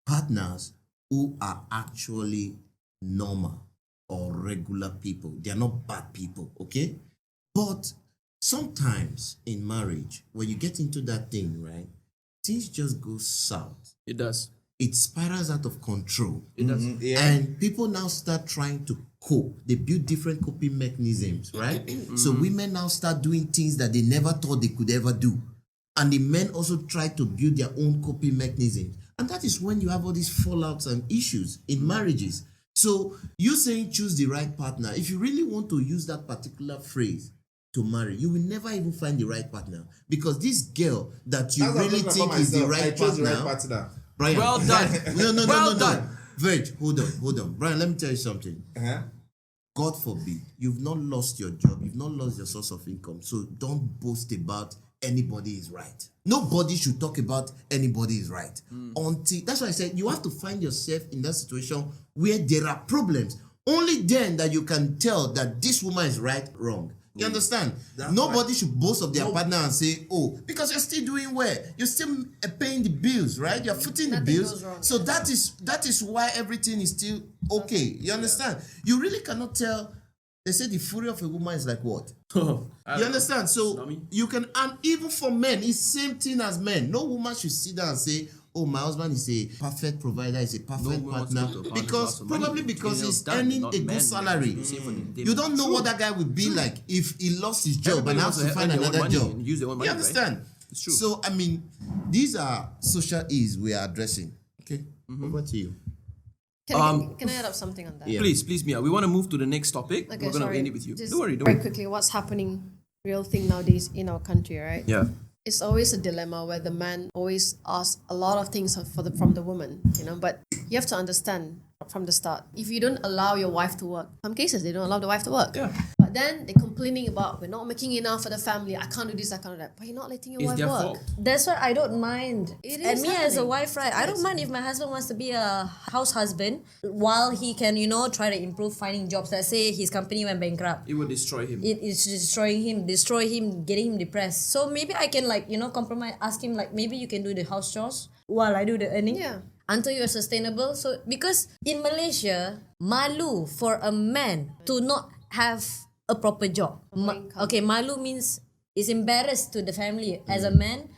partners who are actually normal or regular people. They are not bad people, okay? But sometimes in marriage, when you get into that thing, right, things just go south. It does. It spirals out of control. It does. Yeah. And people now start trying to cope. They build different coping mechanisms, right? So women now start doing things that they never thought they could ever do. And the men also try to build their own coping mechanisms. And that is when you have all these fallouts and issues in marriages. So you saying choose the right partner, if you really want to use that particular phrase, to marry, you will never even find the right partner, because this girl that you That's what I'm really talking about think is the myself. I right chose the partner. right partner. Brian, Well done. no. Well done. Veg, hold on. Brian, let me tell you something. Uh-huh. God forbid, you've not lost your job, you've not lost your source of income, so don't boast about anybody is right. Nobody should talk about anybody is right. Until, that's why I said you have to find yourself in that situation where there are problems. Only then that you can tell that this woman is right, wrong. You understand? That's Nobody should boast of their partner and say, oh, because you're still doing well. You're still paying the bills, right? You're footing the Nothing bills. goes wrong, So yeah. that is why everything is still okay. You understand? You really cannot tell. They say the fury of a woman is like what? You understand? So Tsunami. you can, and even for men, it's same thing as men. No woman should sit down and say, oh, my husband is a perfect provider, is a perfect woman wants to partner, go to a partner because for money. probably because Females he's done, earning not a good men. salary. You save for the- You don't know what that guy would be like if he lost his job Everybody and wants has to to find earn their own another money job. and use their own money, You right? understand? It's true. So I mean, these are social ills we are addressing. Okay, over to you. Can I add up something on that? Yeah. Please, Mia. We want to move to the next topic. Okay, We're going to sorry. end it with you. Just Don't worry. Very quickly, what's happening, real thing nowadays in our country, right? Yeah. It's always a dilemma where the man always asks a lot of things from the woman, but you have to understand from the start. If you don't allow your wife to work, some cases they don't allow the wife to work. Yeah. But then they're complaining about, we're not making enough for the family. I can't do this, I can't do that. But you're not letting your It's wife their work. fault. That's why I don't mind. It And is me as a happening. wife, right? I don't mind if my husband wants to be a house husband while he can, try to improve finding jobs. Let's say his company went bankrupt. It will destroy him. It is destroy him, getting him depressed. So maybe I can compromise, ask him maybe you can do the house chores while I do the earning. Yeah. Until you're sustainable. So because in Malaysia, malu for a man to not have a proper job. income. Okay, malu means is embarrassed to the family as a man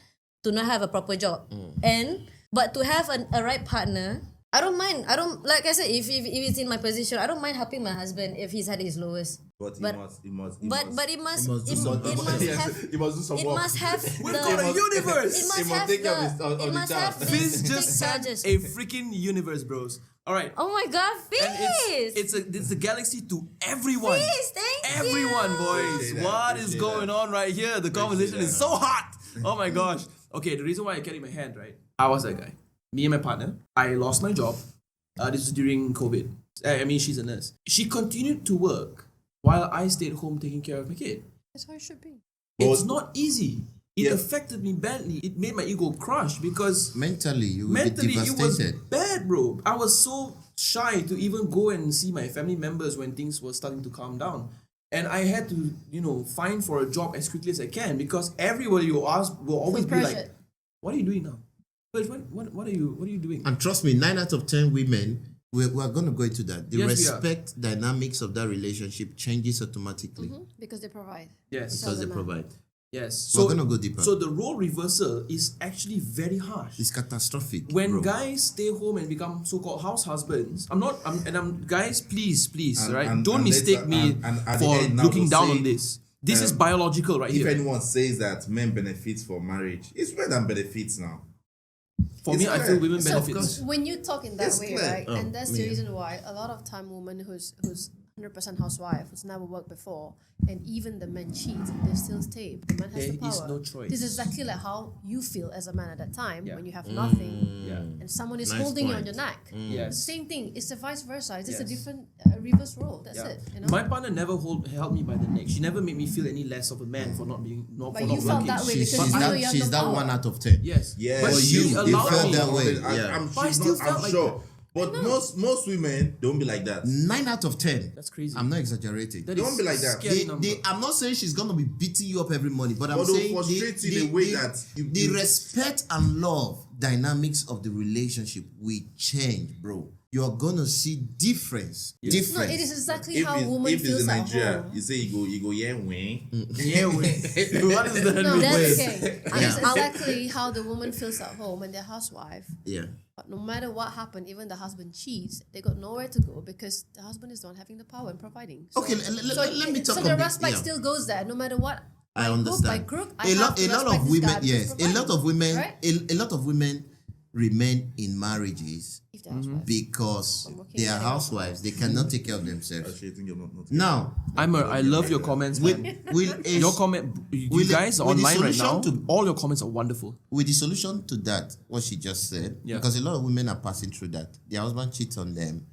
to not have a proper job. But to have a right partner, I don't mind. I don't, like I said, if it's in my position, I don't mind helping my husband if he's at his lowest. But But he must. it must do something. He must do some it work. must have We've the, got a universe. it He must must have take care of his- the, of it the must child. have Fizz these just big said charges. a freaking universe, bros. All right. Oh my God, And Fizz! it's a galaxy to everyone. Fizz, thank Everyone, you. boys. Appreciate that, What is appreciate going that. on right here? The conversation is that. so hot. Oh my gosh. Okay, the reason why I carry my hand, right? I was that guy. Me and my partner. I lost my job. This was during COVID. I mean, she's a nurse. She continued to work while I stayed home taking care of my kid. That's how it should be. It's not easy. It Yeah. affected me badly. It made my ego crush because Mentally, you will mentally be it was devastated. bad, bro. I was so shy to even go and see my family members when things were starting to calm down. And I had to, find for a job as quickly as I can because everybody you ask will always be like, pressured. "What are you doing now? What are you doing?" And trust me, 9 out of 10 women, we're going to go into that. The Yes, we are. respect dynamics of that relationship changes automatically Because they provide. Yes, because they man. provide. yes. We're gonna go deeper. So the role reversal is actually very harsh. It's catastrophic. When bro. guys stay home and become so-called house husbands, guys, please, And- right? and- Don't and mistake let's- me and at the for end now looking to down say, on this. This is biological right If here. anyone says that men benefit for marriage, it's more than benefits now. For me, it's I clear. feel women So benefits. when you talk in that It's way, clear. right, and that's the yeah. reason why a lot of time women who's 100% housewife, who's never worked before, and even the men cheat, they still stay. The man has There the power. is no choice. This is exactly like how you feel as a man at that time Yeah. when you have nothing Yeah. and someone is Nice holding you on point. your neck. Yes. Same thing. It's the vice versa. It's just a Yes. different reverse role. That's Yeah. it. My partner never held me by the neck. She never made me feel any less of a man for not being But for you not felt working. that way she's, because she's you know that, you have she's no that power. 1 out of 10. Yes. Yeah, But For she you, you allowed felt me. that way. I'm, Yeah. I'm, But I she's still not, felt I'm like sure. But most women don't be like that. 9 out of 10. That's crazy. I'm not exaggerating. That Don't is be like that. scary number. I'm not saying she's gonna be beating you up every morning, but I'm But they'll saying frustrate you in a way that the respect and love dynamics of the relationship will change, bro. You're gonna see difference. Yes. No, Difference. it is exactly If how it's, woman if it's feels in at Nigeria, home. you say you go yeah wing. Yeah, wait. What is that? No, mean? that's okay. Yeah. It's exactly how the woman feels at home when they're housewife. Yeah. But no matter what happened, even the husband cheats, they got nowhere to go because the husband is the one having the power and providing. So, Okay, let me talk So on the this, respect yeah. still goes there, no matter what. I By hook, understand. by crook, I a have lot to of respect this women, guy because yes, a lot of providing, women, right? a lot of women remain in marriages If they're housewives. because working they are getting housewives. They cannot take care of themselves. Actually, I think you're not. Now, I love your comments, man. Your comment, you guys are with the online right solution now. to- All your comments are wonderful. with the solution to that, what she just said, Yeah. because a lot of women are passing through that. Their husband cheats on them.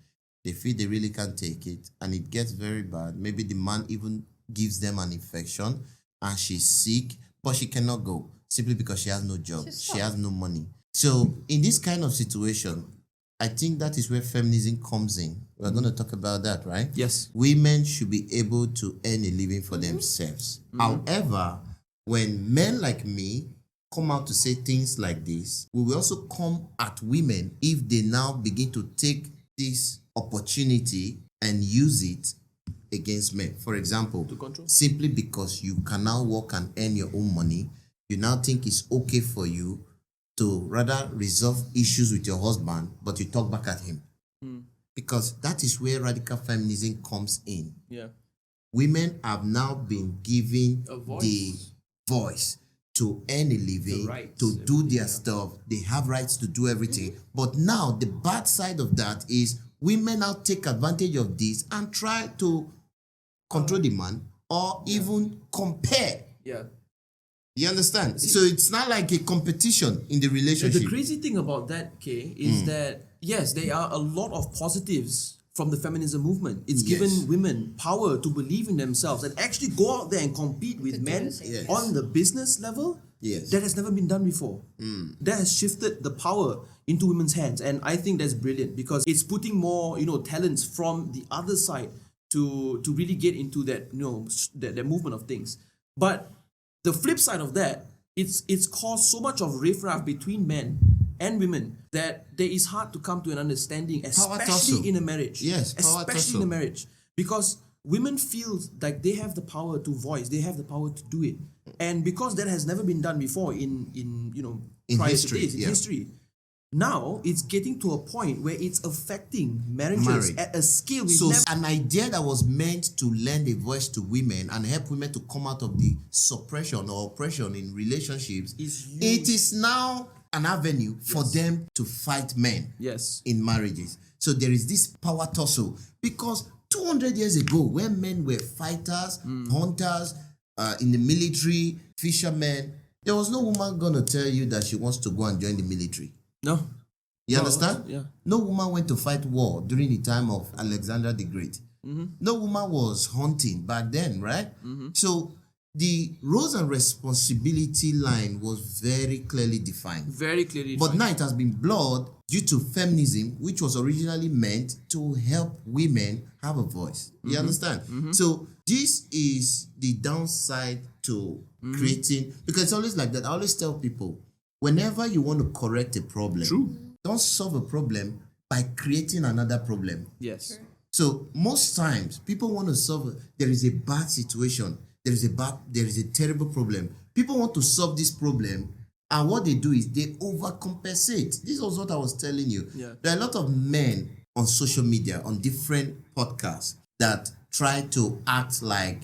They feel they really can't take it, and it gets very bad. Maybe the man even gives them an infection, and she's sick, but she cannot go simply because she has no job. She has no money. So in this kind of situation, I think that is where feminism comes in. We're going to talk about that, right? Yes. Women should be able to earn a living for themselves. However, when men like me come out to say things like this, we will also come at women if they now begin to take this opportunity and use it against men. For example, control. simply because you can now work and earn your own money, you now think it's okay for you to rather resolve issues with your husband, but you talk back at him. Because that is where radical feminism comes in. Yeah. Women have now been given A voice. the voice to earn a living, rights, to do everything, their stuff. They have rights to do everything. But now the bad side of that is women now take advantage of this and try to control the man or even compare. Yeah. You understand? So it's not like a competition in the relationship. The crazy thing about that, Kay, is that yes, there are a lot of positives from the feminism movement. It's Yes. given women power to believe in themselves and actually go out there and compete with To do men the same. Yes. on the business level. Yes. That has never been done before. That has shifted the power into women's hands, and I think that's brilliant because it's putting more, talents from the other side to really get into that, that movement of things. But the flip side of that, it's caused so much of riffraff between men and women that there is hard to come to an understanding, tussle. especially in a marriage. Yes, power especially tussle. in a marriage, because women feel like they have the power to voice, they have the power to do it, and because that has never been done before in prior history, to this, in yeah. history. Now it's getting to a point where it's affecting marriages Marriage. at a scale we've So never. an idea that was meant to lend a voice to women and help women to come out of the suppression or oppression in relationships, Is huge. it is now an avenue for them to fight men Yes. in marriages. So there is this power tussle because 200 years ago, when men were fighters, hunters, in the military, fishermen, there was no woman gonna tell you that she wants to go and join the military. No. You No, understand? yeah. No woman went to fight war during the time of Alexander the Great. No woman was hunting back then, right? So the roles and responsibility line was very clearly defined. Very clearly. But defined. now it has been blurred due to feminism, which was originally meant to help women have a voice. You understand? So this is the downside to creating, because it's always like that. I always tell people, whenever you want to correct a problem, don't solve a problem by creating another problem. Yes. So most times people want to solve there is a bad situation, there is a terrible problem. People want to solve this problem, and what they do is they overcompensate. This was what I was telling you. Yeah. There are a lot of men on social media, on different podcasts, that try to act like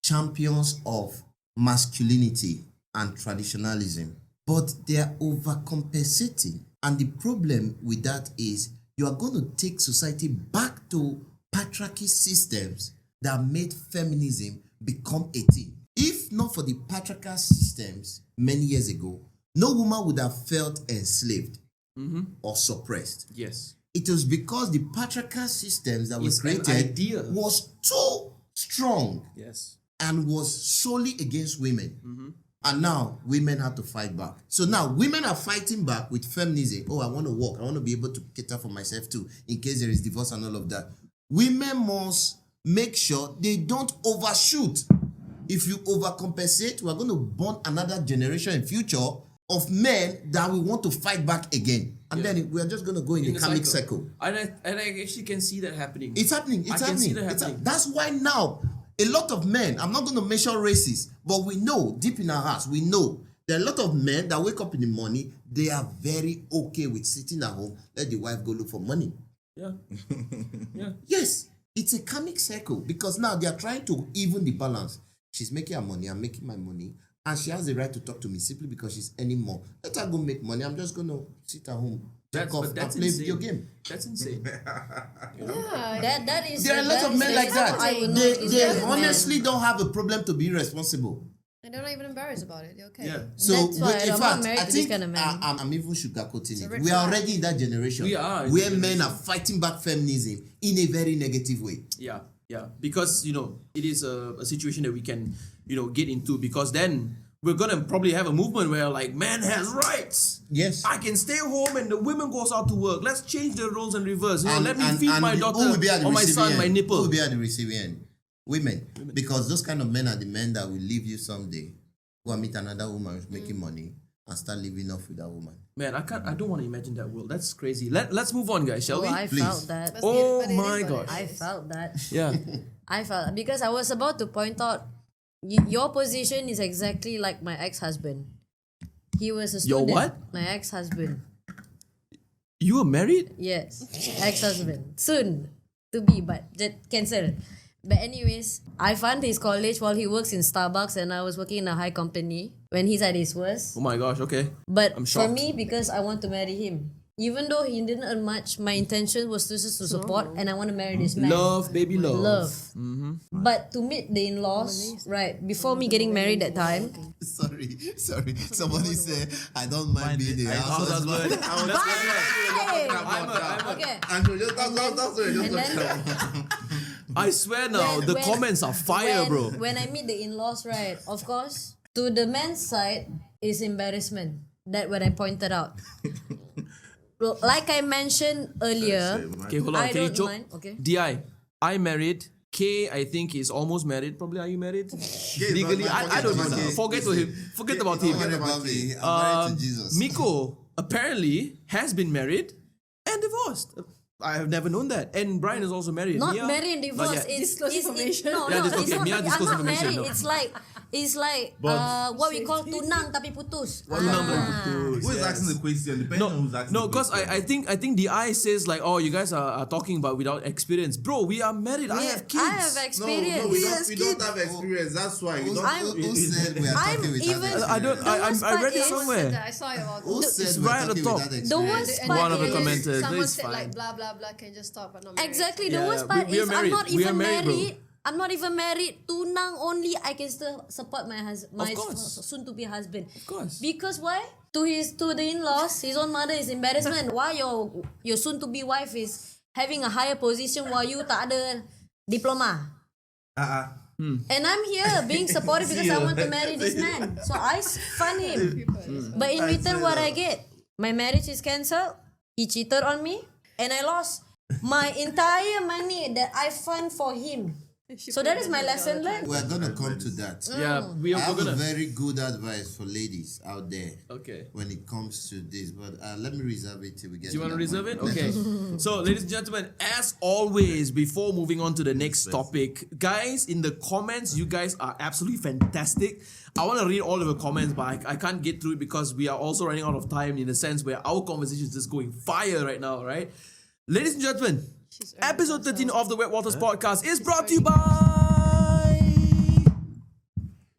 champions of masculinity and traditionalism, but they are overcompensating. And the problem with that is you are going to take society back to patriarchy systems that made feminism become a thing. If not for the patriarchal systems many years ago, no woman would have felt enslaved or suppressed. Yes. It was because the patriarchal systems that were It's an created idea. was too strong Yes. and was solely against women. And now women have to fight back. So now women are fighting back with feminism. Oh, I want to work. I want to be able to cater for myself too, in case there is divorce and all of that. Women must make sure they don't overshoot. If you overcompensate, we're going to born another generation in future of men that will want to fight back again. And then we are just going to go in a karmic circle. And I actually can see that happening. It's happening. It's I can happening. see that It's happening. that's why now a lot of men, I'm not going to mention races, but we know deep in our hearts, we know there are a lot of men that wake up in the morning, they are very okay with sitting at home, let the wife go look for money. Yeah. Yeah. Yes, it's a karmic circle because now they are trying to even the balance. She's making her money, I'm making my money, And she has the right to talk to me simply because she's earning more. Let her go make money. I'm just going to sit at home, jack off, and play video game. That's insane. Yeah. That is. There are a lot of men like that. I will not They discuss honestly don't have a problem to be responsible. And they're not even embarrassed about it. They're okay. Yeah. So, That's why in I'm not fact, married I to this think kind of man. I'm even sugarcoating it. red We are flag. already in that generation We are in where that men are fighting back feminism in a very negative way. Yeah, yeah. Because, it is a situation that we can, get into, because then we're going to probably have a movement where like man has rights. Yes. I can stay home and the women goes out to work. Let's change the roles and reverse. And- Let me and- feed and my who daughter will be at the or my receiving son end? my Who nipple. will be at the receiving end? Women. Because those kind of men are the men that will leave you someday, go and meet another woman who's making money and start living off with that woman. Man, I don't want to imagine that world. That's crazy. Let's move on, guys, shall Oh, we? I Please. felt that. Oh But it is my what it gosh. is. I felt that. Yeah. I felt because I was about to point out your position is exactly like my ex-husband. He was a Your student. what? My ex-husband. You were married? Yes, ex-husband. Soon to be, but cancel. But anyways, I found his college while he works in Starbucks, and I was working in a high company when he's at his worst. Oh my gosh, okay. But I'm for shocked. me, because I want to marry him, even though he didn't earn much, my intention was just to support, and I want to marry this man. Love, baby, love. Love. But to meet the in-laws, right, before me getting married that time, Sorry. Somebody said, I don't mind being a house husband. okay. Andrew, just that's And then I swear now, the comments are fire, bro. When I meet the in-laws, right, of course, to the man's side is embarrassment. That what I pointed out. Well, like I mentioned earlier, Okay, hold on. I Can you don't joke? mind. Okay. DI, I married. K, I think is almost married. Probably, are you married? Legally, I don't know. Now. Forget about him. Don't worry about me. I'm married to Jesus. Miko apparently has been married and divorced. I have never known that. And Brian is also married. Not Mia? married and Not divorced. yet. Disclose information. No, Yeah, no, disclose- it's okay, not. Mia I'm disclose not information, married. no. It's like what we call tunang tapi putus. Who is asking the question? Depending on who's asking. No, because I think the eye says like, oh, you guys are talking about without experience, bro. We are married. I have kids. I have No, experience. we don't have experience. That's why we don't. Who said we are I'm talking without even- experience? I don't. I read it Yes. somewhere. I saw it all. Who said It's we are right at the talking top. without The experience? worst And part One of the is- commenters. Someone It's said fine. like blah blah blah. Can just stop, but not married. Exactly. Yeah, The worst yeah. part We are is I'm married. not We are even married, bro. married. I'm not even married. Tunang only. I can still support my my course. soon to be husband. Of course. Because why? To the in-laws, his own mother is embarrassment. Why your soon to be wife is having a higher position while you tak ada diploma. And I'm here being supportive because I want to marry this man. So I fund him. But in return, what I get? My marriage is cancelled. He cheated on me. And I lost my entire money that I fund for him. So that is my lesson learned. We're gonna come to that. Yeah, I we're have a gonna. very good advice for ladies out there Okay. when it comes to this, but let me reserve it till we get. Do you want to that reserve it? point. Okay. So, ladies and gentlemen, as always, before moving on to the next topic, guys, in the comments, you guys are absolutely fantastic. I want to read all of the comments, but I can't get through it because we are also running out of time in a sense where our conversation is just going fire right now, right? Ladies and gentlemen, episode 13 of the WetWaterz podcast is brought to you by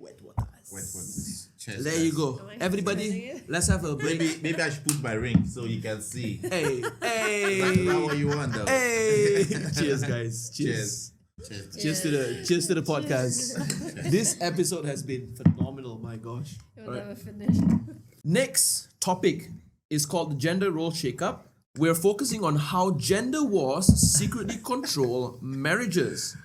WetWaterz. Cheers, There you guys. go. Everybody, let's have a break. Maybe I should put my ring so you can see. Hey, That's hey, not what you want, though. hey. Cheers, guys. Cheers. Cheers. Cheers to the podcast. This episode has been phenomenal, my gosh. You'll Alright. never finish. Next topic is called the gender role shakeup. We're focusing on how gender wars secretly control marriages.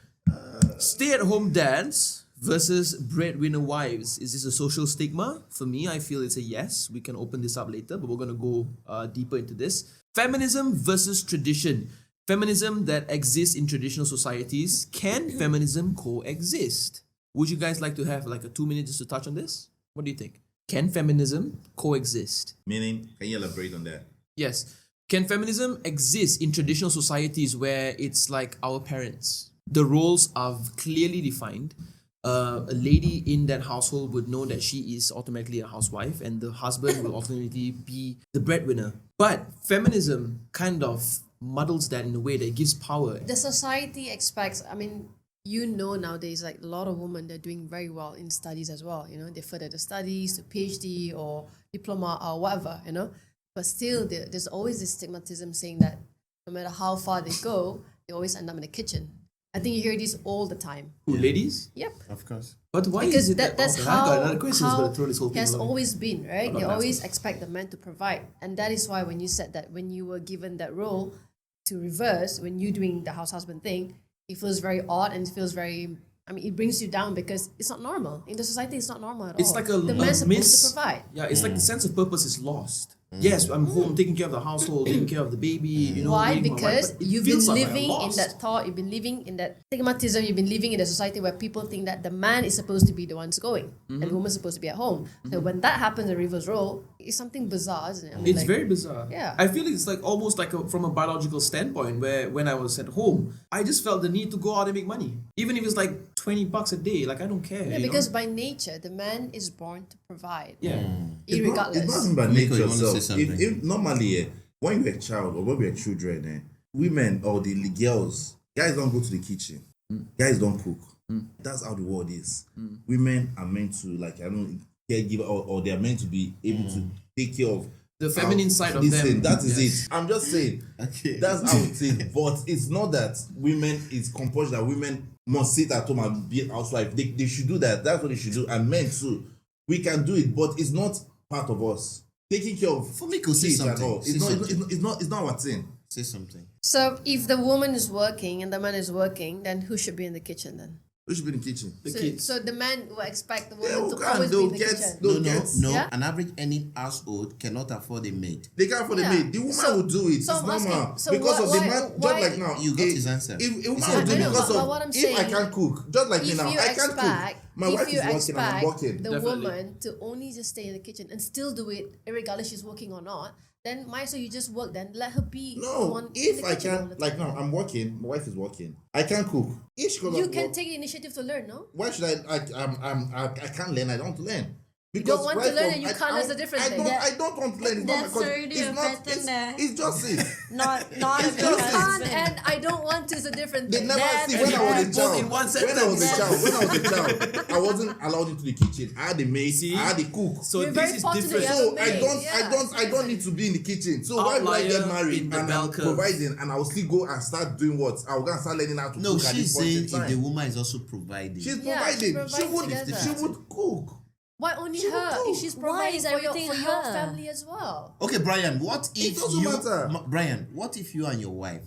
Stay-at-home dads versus breadwinner wives. Is this a social stigma? For me, I feel it's a yes. We can open this up later, but we're going to go deeper into this. Feminism versus tradition. Feminism that exists in traditional societies. Can feminism coexist? Would you guys like to have like a 2 minutes just to touch on this? What do you think? Can feminism coexist? Meaning, can you elaborate on that? Yes. Can feminism exist in traditional societies where it's like our parents? The roles are clearly defined. A lady in that household would know that she is automatically a housewife and the husband will ultimately be the breadwinner. But feminism kind of muddles that in a way that gives power. The society expects. I mean, you know nowadays like a lot of women, they're doing very well in studies as well. You know, they further the studies to PhD or diploma or whatever. You know, but still there's always this stigmatism saying that no matter how far they go, they always end up in the kitchen. I think you hear this all the time. Who, ladies? Yep. Of course. But why Because is it that's okay, I how, got another question that's how gonna throw this whole it thing has away. always been, right? Hold They on, always answer. expect the man to provide. And that is why when you said that, when you were given that role to reverse, when you're doing the house husband thing, it feels very odd and it feels very, I mean, it brings you down because it's not normal. In the society, it's not normal at It's all. like a the man's supposed miss. to provide. Yeah, it's like the sense of purpose is lost. Yes, I'm home taking care of the household, taking care of the baby. You know, Why? raising my wife, Because but it you've been feels like I'm living in lost. that thought, you've been living in that stigmatism, you've been living in a society where people think that the man is supposed to be the ones going and the woman's supposed to be at home. So when that happens in reverse role, it's something bizarre, isn't it? I mean, It's like, very bizarre. Yeah. I feel it's like almost like from a biological standpoint where when I was at home, I just felt the need to go out and make money. Even if it's like $20 a day, like I don't care. Yeah, you because know? by nature, the man is born to provide. Yeah. Irregardless. It's not even by Nico, nature you wanna say itself. something? If normally, when you're a child or when we're children, women or the girls, guys don't go to the kitchen. Guys don't cook. That's how the world is. Women are meant to, like, I don't know, caregiver or they are meant to be able to take care of The feminine side of listen, them. that is Yes. it. I'm just saying. Okay. That's how it is. But it's not that women is compulsion that women must sit at home and be a housewife. They should do that. That's what they should do. And men too. We can do it, but it's not part of us. Taking care of For me, go say kids and something. all. Say It's not, something. it's not our thing. Say something. So if the woman is working and the man is working, then who should be in the kitchen then? We should be in the kitchen. The So, kids. so the man will expect the They woman will to come, always be they'll in the get- kitchen. they'll No, get- no. Yeah? An average any household cannot afford a maid. They can't afford Yeah. the maid. The woman So- will do it. so it's I'm normal. asking, so because of the why- man, why- just like now. You got his answer. If a woman It's will not do I it know, because but of what I'm if I saying- can't cook, just like me If now, you I can't cook. expect, My wife is working and I'm working. the Definitely. woman to only just stay in the kitchen and still do it, regardless she's working or not, then might as well you just work then. Let her be the No, one in if the I kitchen all can, the like time. now, I'm working. My wife is working. I can't cook. If she goes You out can work, take the initiative to learn, no? why should I can't learn. I don't want to learn. don't want to learn from- and you can't learn the different thing. I don't want to learn. It's not That's my cause. already It's a not. pattern there. It's just it. Not a It's good just- You can't husband. and I don't want to is a different They thing. never That's see when I was a both child. in one When I was a sentence. child, I wasn't allowed into the kitchen. I had a maid. See? I had a cook. So You're this very is fortunate different. you have So a maid, I don't need to be in the kitchen. So why would I Outlier get in married the and bell I'm curve. providing and I'll still go and start doing what? I'll go and start learning how to No, cook at she's this point saying in if time. the woman is also providing. She's Yeah, providing. she She would. provides She together. would cook. Why only She will her? cook. If she's Why providing is for your everything your her? family as well. Okay, Brian, what if doesn't you matter. Brian, what if you and your wife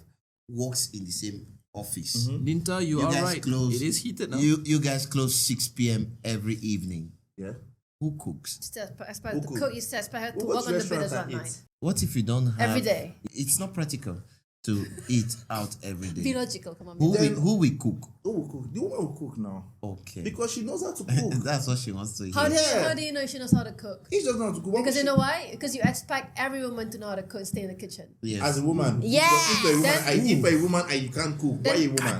works in the same office? Ninta, you are guys right. close. It is heated now. You guys close 6 p.m. every evening. Yeah. Who cooks? Still expect Who the cook? cook is to expect her to Who goes work to on the bed restaurant as well at and night. eat? What if you don't have Every day. It's not practical to eat out every Be day. logical, come on. Who baby. will cook? Who will cook? The woman will cook now. Okay. Because she knows how to cook. That's what she wants to hear. How do you know she knows how to cook? He doesn't know how to cook. Why Because would you she- know why? Because you expect every woman to know how to cook and stay in the kitchen. Yes. As a woman. Yeah. If you're a woman, Then- if you're a woman and you can't cook, why are you a woman?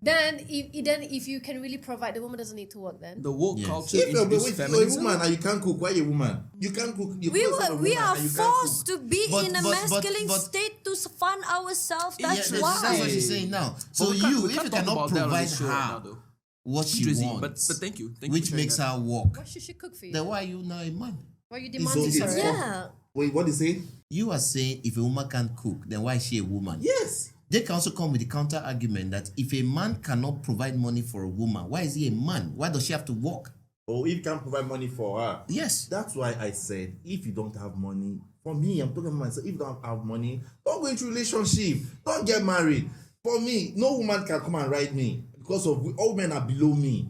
Then if you can really provide, the woman doesn't need to work then. The woke Yes. culture If you're introduced a feminism. woman and you can't cook, why are you a woman? You can't cook. You're close to a We woman are and you can't forced cook. to be But- in a but- masculine but- state to fund ourselves. Yeah, That's that's why. what she's saying now. So we can't- you, we if can't you talk cannot about that on provide this show now, her though. what she Drizzy, wants, but thank you. Thank you which for sharing makes that. her work, Why should she cook for you? then why are you now a man? Why are you It's demanding okay. sorry? Yeah. Wait, what do you say? You are saying if a woman can't cook, then why is she a woman? Yes. They can also come with the counter argument that if a man cannot provide money for a woman, why is he a man? Why does she have to work? Or if you can't provide money for her. Yes. That's why I said, if you don't have money, for me, I'm talking about myself, if you don't have money, don't go into relationship. Don't get married. For me, no woman can come and ride me because of all men are below me.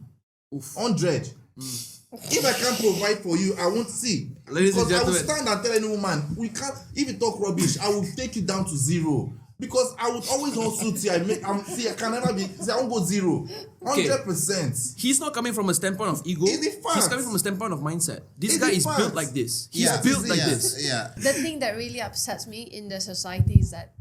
100. If I can't provide for you, I won't see. Ladies and because I will gentlemen. stand and tell any woman, we can't. If you talk rubbish, I will take you down to 0. Because I would always hustle till I can never be. See, I won't go 0. 100%. He's not coming from a standpoint of ego. It's the fact. He's coming from a standpoint of mindset. This It's guy the is fact. built like this. He's Yeah. built like Yeah. this. Yeah. The thing that really upsets me in the society is that,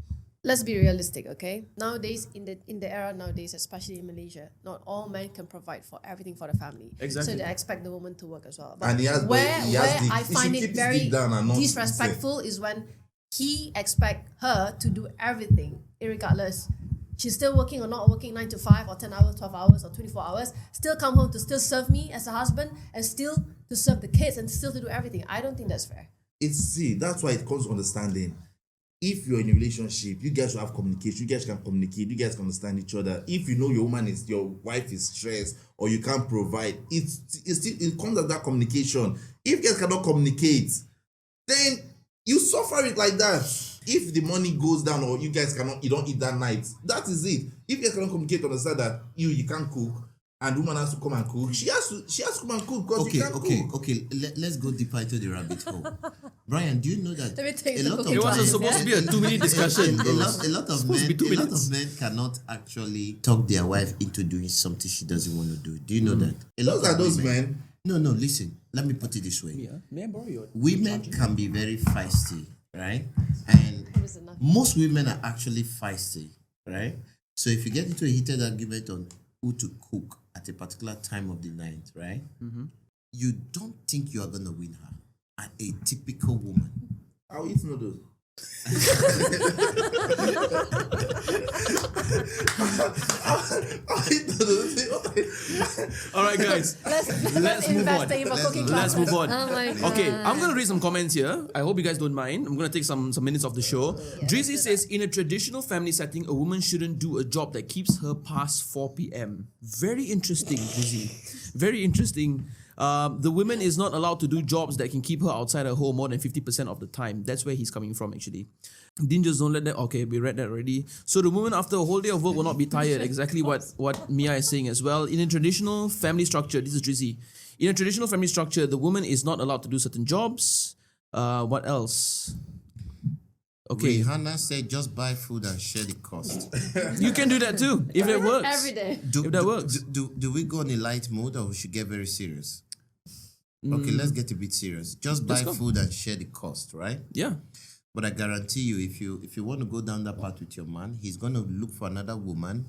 let's be realistic, okay? Nowadays, in the era nowadays, especially in Malaysia, not all men can provide for everything for the family. Exactly. So they expect the woman to work as well. But And he has- where he has dick. I He find should it keep his very dick down and not disrespectful is when he expect her to do everything, irregardless. she's still working or not working 9 to 5 or 10 hours, 12 hours or 24 hours, still come home to still serve me as a husband and still to serve the kids and still to do everything. I don't think that's fair. That's why it comes to understanding. If you're in a relationship, you guys will have communication. You guys can communicate. You guys can understand each other. If you know your wife is stressed or you can't provide, it comes at that communication. If you guys cannot communicate, then you suffer it like that. If the money goes down or you don't eat that night, that is it. If you guys cannot communicate, understand that you can't cook, and woman has to come and cook. She has to come and cook because you can't cook. Okay. Let's go deeper into the rabbit hole. Brian, do you know that Let me take a the lot of cooking It wasn't supposed to be a 2-minute discussion. a lot of Supposed to be 2 men minutes. cannot actually talk their wife into doing something she doesn't want to do. Do you know that? A lot Those are of those women- men. No, listen. Let me put it this way. Yeah. May I borrow your Women can be very feisty, right? And was enough. most women are actually feisty, right? So if you get into a heated argument on who to cook at a particular time of the night, right? You don't think you are going to win her. And a typical woman. I'll eat noodles. All right, guys. Let's move on. invest in your cooking class. Let's move on. Oh my God. Okay, I'm gonna read some comments here. I hope you guys don't mind. I'm gonna take some minutes of the show. Drizzy says, in a traditional family setting, a woman shouldn't do a job that keeps her past 4 p.m. Very interesting, Drizzy. Very interesting. The woman is not allowed to do jobs that can keep her outside her home more than 50% of the time. That's where he's coming from, actually. Just don't let that. Okay, we read that already. So the woman after a whole day of work will not be tired. Exactly what Mia is saying as well. In a traditional family structure, this is Drizzy. In a traditional family structure, the woman is not allowed to do certain jobs. What else? Okay, Rihanna said just buy food and share the cost. you can do that too if it works. Every day. If that works. Do we go on a light mode or we should get very serious? Okay, let's get a bit serious. Just buy go. food and share the cost, right? Yeah. But I guarantee you, if you want to go down that path with your man, he's gonna look for another woman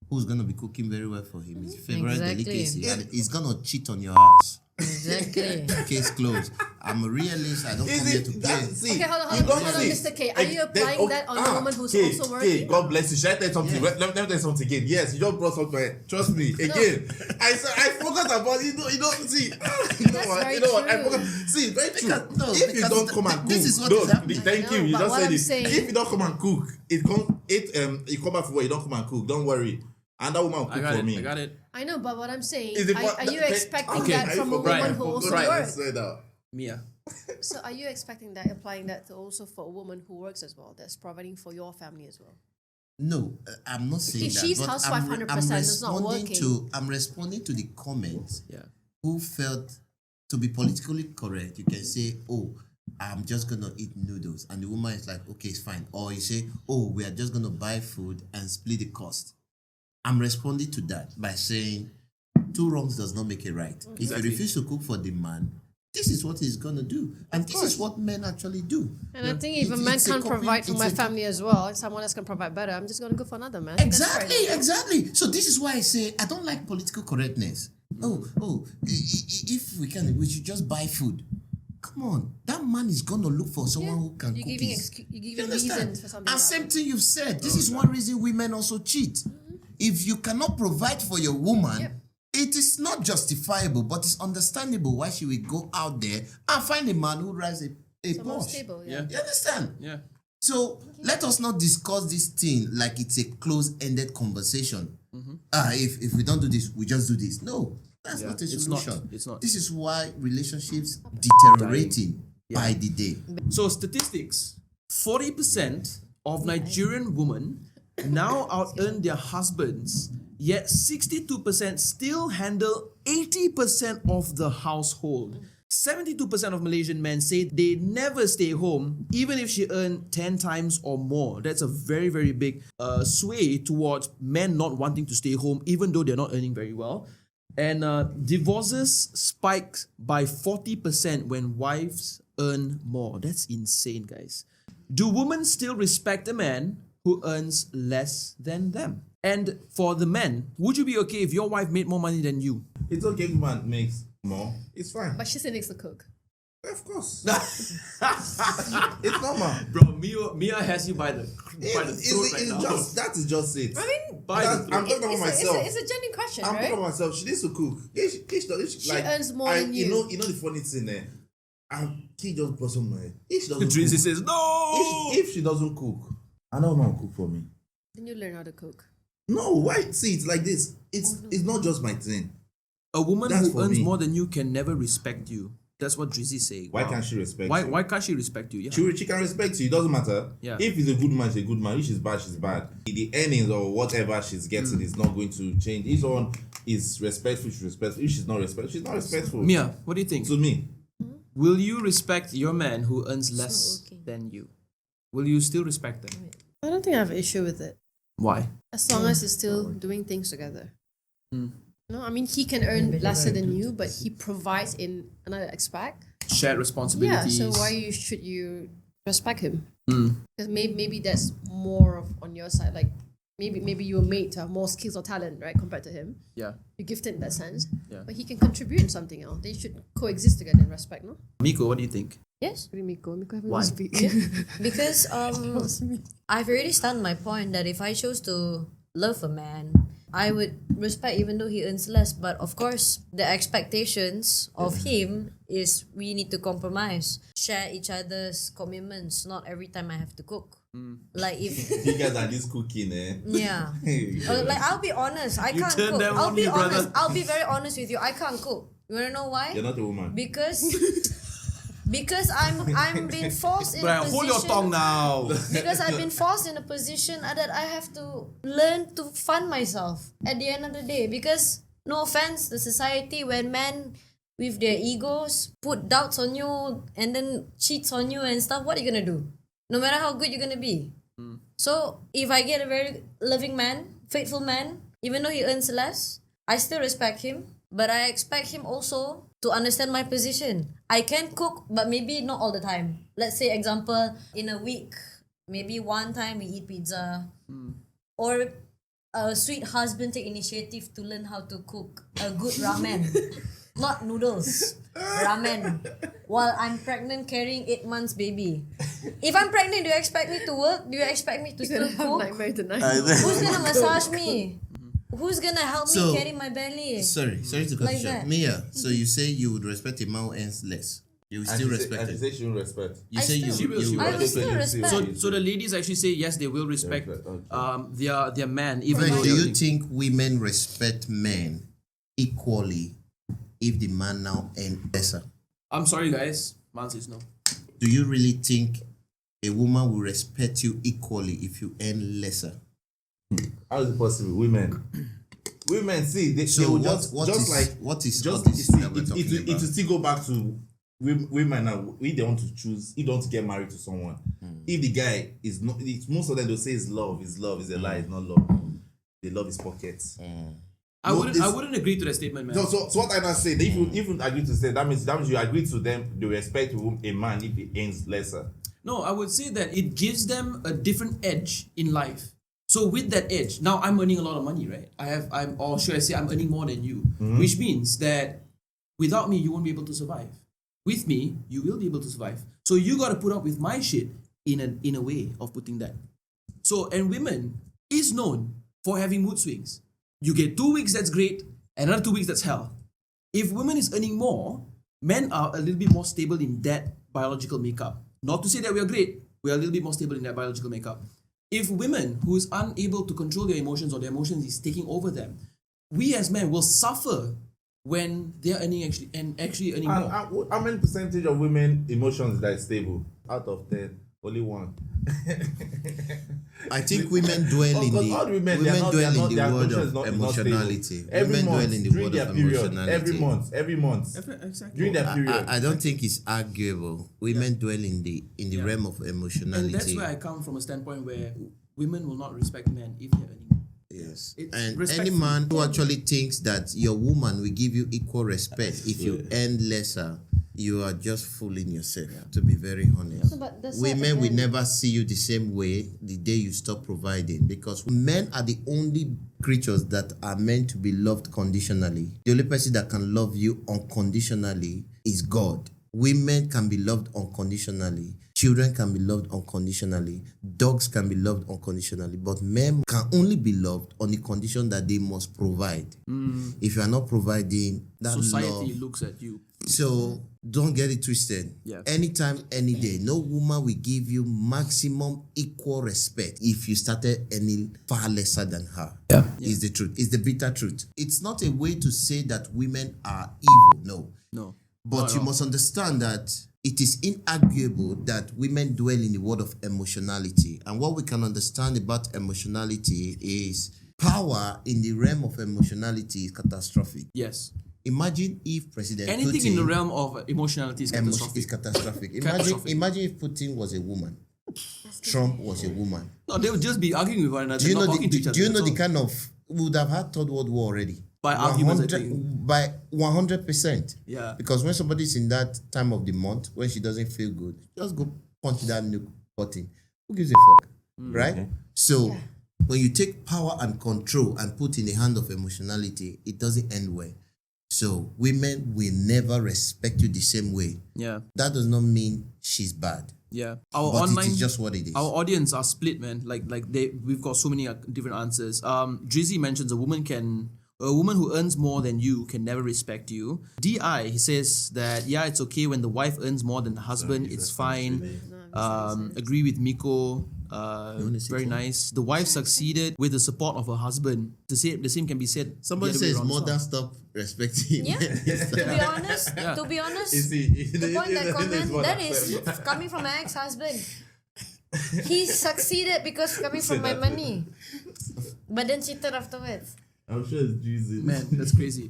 who's gonna be cooking very well for him. His favorite Exactly. delicacy, and he's gonna cheat on your ass. Exactly. Case closed. I'm a realist. I don't come here to play. Okay, hold on, Mr. K. Are you applying that on a woman who's also working? God bless you. Should I tell you something? Let me tell you something again. Yes, you just brought something. Trust me. Again, I forgot about it. You don't see. You know what? very You know what? I true. forgot. See, very true. Because If you don't come and cook, this is what no, is happening. thank I you. know, You but just what said I'm it. saying- If you don't come and cook, you come back from work. You don't come and cook. Don't worry. And that woman will I cook got for it. me. I got it. I know, but what I'm saying, Is it are you expecting Okay. that from a woman who also works? Mia. So are you expecting that, applying that to also for a woman who works as well, that's providing for your family as well? No, I'm not saying If that. she's but housewife 100% is not working. I'm responding to the comments. Yeah. Who felt to be politically correct? You can say, "Oh, I'm just gonna eat noodles," and the woman is like, "Okay, it's fine." Or you say, "Oh, we are just gonna buy food and split the cost." I'm responding to that by saying, two wrongs does not make it right. If you refuse to cook for the man, this is what he's gonna do, and this is what men actually do. And I think if a man can't provide for my family as well, and someone else can provide better, I'm just going to go for another man. That's fair enough. Exactly. So this is why I say I don't like political correctness. If we can, we should just buy food. Come on, that man is gonna look for someone who can You're cook. giving, his- you're You giving understand? reasons for something. And like same that. thing you've said. This is one reason women also cheat. If you cannot provide for your woman, Yep. it is not justifiable, but it's understandable why she will go out there and find a man who drives a Someone Porsche. stable, Yeah. You understand? Yeah. So let us not discuss this thing like it's a closed-ended conversation. If we don't do this, we just do this. No, that's not a It's not. solution. It's not. This is why relationships deteriorating by the day. So statistics: 40% of Nigerian women now out-earn their husbands, yet 62% still handle 80% of the household. 72% of Malaysian men say they never stay home, even if she earned 10 times or more. That's a very, very big sway towards men not wanting to stay home, even though they're not earning very well. And divorces spiked by 40% when wives earn more. That's insane, guys. Do women still respect a man who earns less than them? And for the men, would you be okay if your wife made more money than you? It's okay if man makes more. It's fine. But she still needs to cook. Of course. It's normal. Bro, Mia has you by the throat right now. That is just it. I mean, By the I'm talking about myself. It's a genuine question, I'm right? talking about myself. She needs to cook. She earns more than you. You know the funny thing there. And she just brought somewhere. If she doesn't Tracy cook, says no. if she doesn't cook, I don't know how to cook for me. Then you learn how to cook. No, why? See, it's like this. It's not just my thing. A woman That's who for earns me. more than you can never respect you. That's what Drizzy's saying. Why Wow. can't she respect Why you? why can't she respect you? Yeah. She can respect you. It doesn't matter. Yeah. If he's a good man, she's a good man. If she's bad, she's bad. The earnings or whatever she's getting is not going to change. If someone is respectful, she's respectful. If she's not respectful, she's not respectful. Mia, what do you think? To me, Will you respect your man who earns less okay. than you? Will you still respect them? I don't think I have an issue with it. Why? As long as you're still doing things together. No, I mean, he can earn lesser than you, but he provides in another aspect. Shared Yeah, responsibilities. so should you respect him? Because maybe that's more of on your side. Like maybe you're made to have more skills or talent, right, compared to him. Yeah. You're gifted in that sense. Yeah. But he can contribute in something else. They should coexist together in respect, no? Miko, what do you think? Yes. What do you mean, Miko? Miko haven't Why? even speak. Because I've already stated my point that if I chose to love a man, I would respect even though he earns less. But of course, the expectations of him is we need to compromise, share each other's commitments. Not every time I have to cook. Like if you guys are just cooking, eh? yeah, like I'll be honest, I can't turn cook. them I'll on be me, honest. brother. I'll be very honest with you. I can't cook. You wanna know why? You're not a woman. Because I'm being forced in a Brian, position. hold your tongue now. Because I've been forced in a position that I have to learn to fund myself at the end of the day. Because no offense, the society when men with their egos put doubts on you and then cheats on you and stuff, what are you gonna do? No matter how good you're gonna be. So if I get a very loving man, faithful man, even though he earns less, I still respect him. But I expect him also to understand my position. I can cook, but maybe not all the time. Let's say, example, in a week, maybe one time we eat pizza. Or a sweet husband take initiative to learn how to cook a good ramen. Not noodles, ramen. While I'm pregnant carrying 8 months baby. If I'm pregnant, do you expect me to work? Do you expect me to still cook? Nightmare tonight. Who's gonna massage me? Who's gonna help So- me carry my belly? Sorry to cut Like you short. that. Mia, so you say you would respect a man who earns less. You will still respect And she it. said she will respect. You I say you still- you I will still respect. So the ladies actually say yes, they will respect Okay. their man, even But though do they're you think women respect men equally if the man now earns lesser? I'm sorry guys, man says no. Do you really think a woman will respect you equally if you earn lesser? How is it possible? Women see they So will what just is like what is just all this see, that we're talking it will about? still go back to women now. If they want to choose, if they want to get married to someone, if the guy is not, most of them will say it's love, is a lie, it's not love. They love his pockets. I No, wouldn't it's- agree to that statement, man. So what I not say, if you agree to say that means you agree to them, they respect a man if he earns lesser. No, I would say that it gives them a different edge in life. So with that edge, now I'm earning a lot of money, right? Or should I say I'm earning more than you, which means that without me, you won't be able to survive. With me, you will be able to survive. So you got to put up with my shit in a way of putting that. So, and women is known for having mood swings. You get 2 weeks, that's great. Another 2 weeks, that's hell. If women is earning more, men are a little bit more stable in that biological makeup. Not to say that we are great, we are a little bit more stable in that biological makeup. If women who is unable to control their emotions or their emotions is taking over them, we as men will suffer when they are earning actually earning more. How many percentage of women emotions that is stable? Out of 10, only 1. I think women dwell in Because the all women, they are not- dwell they are in the not- their world emotion of is not stable. emotionality. Every Women month, dwell in the during world their of period, emotionality. every month, Exactly. during their period. I don't think it's arguable. Women dwell in the realm of And emotionality. that's where I come from a standpoint where women will not respect men if they're earning more. Yes. It's And any respectful. man who actually thinks that your woman will give you equal respect if you earn lesser, you are just fooling yourself, to be very honest. No, but that's Women not will again- never see you the same way the day you stop providing, because men are the only creatures that are meant to be loved conditionally. The only person that can love you unconditionally is God. Women can be loved unconditionally. Children can be loved unconditionally. Dogs can be loved unconditionally. But men can only be loved on the condition that they must provide. If you are not providing, that Society love. looks at you. So don't get it twisted. Yeah. Anytime, any day, no woman will give you maximum equal respect if you started any far lesser than her. Yeah. Is the truth. It's the bitter truth. It's not a way to say that women are evil. No. No. But Not at you all. must understand that it is inarguable that women dwell in the world of emotionality. And what we can understand about emotionality is power in the realm of emotionality is catastrophic. Yes. Imagine if President Anything Putin in the realm of emotionality is catastrophic. is catastrophic. Catastrophic. Imagine if Putin was a woman. Trump was a woman. No, they would just be arguing with one another. Do you not know talking to each other. do you know that's the all. kind of we would have had third world war already? By arguments, I 100 think. by 100%. Yeah. Because when somebody's in that time of the month when she doesn't feel good, just go punch that nuke button. Who gives a fuck? Right? So when you take power and control and put in the hand of emotionality, it doesn't end well. So women will never respect you the same way. Yeah. That does not mean she's bad. Yeah. Our But online it is just what it is. Our audience are split, man. We've got so many different answers. Drizzy mentions a woman who earns more than you can never respect you. DI, he says that it's okay when the wife earns more than the husband. It's fine. Agree with Miko. Very nice. The wife succeeded with the support of her husband. The same can be said. Somebody the other way says around as mother well. stop respecting. Yeah. To be honest, the point that comment that is coming from my ex-husband. He succeeded because coming from my money, but then cheated afterwards. I'm sure it's Jesus. Man, that's crazy.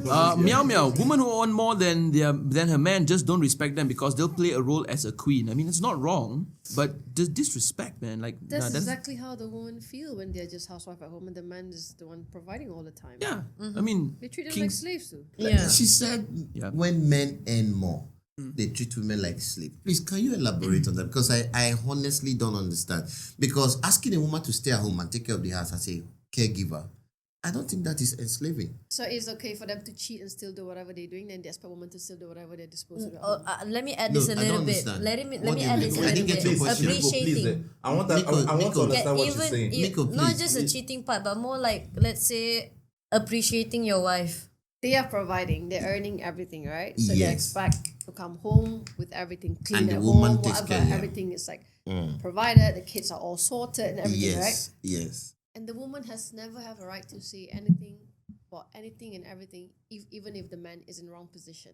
Meow meow. Women who earn more than her man just don't respect them because they'll play a role as a queen. I mean, it's not wrong, but just disrespect, man. Like That's exactly how the women feel when they're just housewife at home and the man is the one providing all the time. yeah. I mean, They treat them kings- like slaves too. Yeah. She said when men earn more, they treat women like slaves. Please, can you elaborate on that? Because I honestly don't understand. Because asking a woman to stay at home and take care of the house as a caregiver, I don't think that is enslaving. So it's okay for them to cheat and still do whatever they're doing, then they expect women to still do whatever they're disposed to do. at home. Let me add No, this a I little don't bit. understand. Let What me do you add mean? this a I little didn't get your bit. question. Appreciating. I want to Miko, understand Yeah, what you're even saying. Miko, not please. just a cheating part, but more like, let's say, appreciating your wife. They are providing, they're earning everything, right? So they Yes. expect to come home with everything clean And the at woman home, takes whatever, care, yeah. everything is like provided, the kids are all sorted and everything, right? Yes. And the woman has never have a right to say anything about anything and everything, even if the man is in wrong position.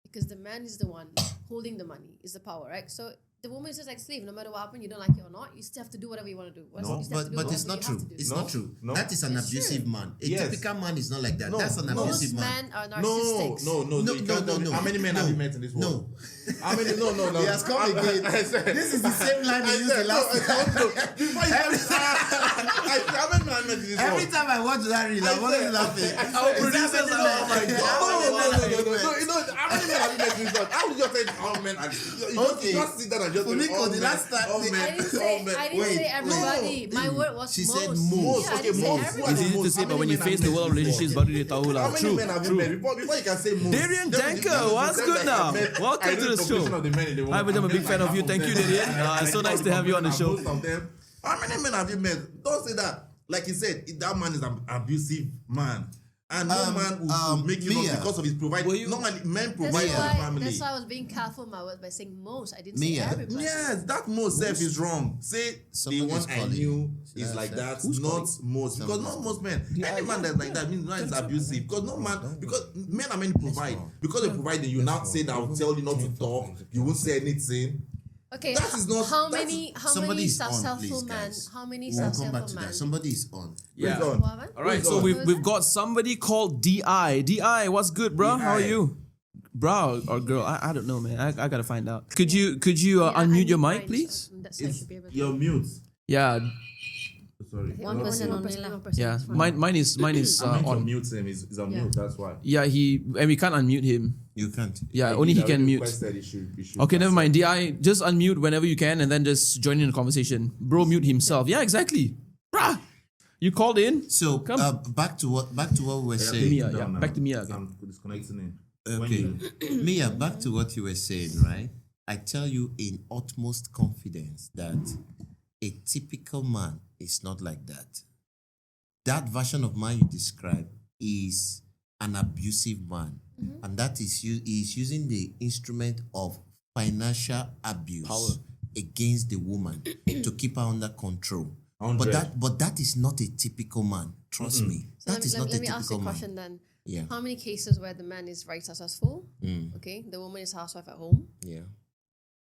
Because the man is the one holding the money, is the power, right? So the woman is just like slave. No matter what happens, you don't like it or not, you still have to do whatever you want to do. No, You still have to do But it's whatever not you true. have to do. It's No, not true. no. That is an It's abusive true. man. A Yes. typical man is not like that. No, That's an no. abusive Most man. men are No, narcissists. no. You can't tell me. How many men have you met in this world? No. How many? No. He has come again. This is the same line he used the last time. How many men have you met in this world? Every time I watch that reel, I'm always laughing. Our producers are like, oh my God. No. You know, how many men have you met in this world? How would you just say all men? You just sit down and just For me, all the men, last time- all I men, I didn't all say, men. I didn't Wait, say everybody. My word was She most. said most. Yeah, I Okay, didn't say most. everybody. It's easy to say, but when you face the world of relationships, baru dia tahu How lah. many True. men have you met? Before you can say most. Darian Just Danker, the- what's the- good the- now? I Welcome read to the the show. composition of the men in the world. Hi, I'm a big fan of you. Thank you, Darian. It's so nice to have you on the show. Most of them. How many men have you met? Don't say that. Like you said, that man is an abusive man. And no man will make you Mia. not because of his providing. Normally, men provide for the family. That's why I was being careful with my words by saying most. I didn't Mia. say everybody. Yes, that most self is wrong. Say Somebody the one is I calling. knew Yeah, is like sir. that, Who's not calling? most. Because not most men. Any man that's like that means man is abusive. Because no man, because men are meant to provide. Because they provide, you now say that I'll tell you not to talk. You won't say anything. Okay, That is not- how that's- many Somebody is on, successful please, men? guys. How many We'll come back successful to men? that. Somebody is on. Yeah. Who's on? What happened? All right, Who's so on? we've got somebody called DI. DI, what's good, bro? How are DI. you? Bro or girl? I don't know, man. I gotta find out. Could you Yeah, I unmute your need mic, mine, please? so that's why I It's should be able to. your mute. Yeah, Sorry. One person only lah. yeah. is fine. Mine is I meant to on. mute him. He's on Yeah. mute. That's why. Yeah, and we can't unmute him. You can't. Yeah, only he can mute. Requested he should Okay, never mind. DI, just unmute whenever you can, and then just join in the conversation. Bro, mute himself. Yeah, exactly. Bruh, you called in. So Come. back to what we were saying. Mia, yeah. Back to Mia again. I'm disconnecting him. Okay. Mia, back to what you were saying, right? I tell you in utmost confidence that a typical man is not like that. That version of man you describe is an abusive man. And that is using the instrument of financial abuse against the woman to keep her under control. 100. But that is not a typical man. Trust me. So That is not a let me ask you typical a man. question then. Yeah. How many cases where the man is very successful? Okay, the woman is a housewife at home, Yeah.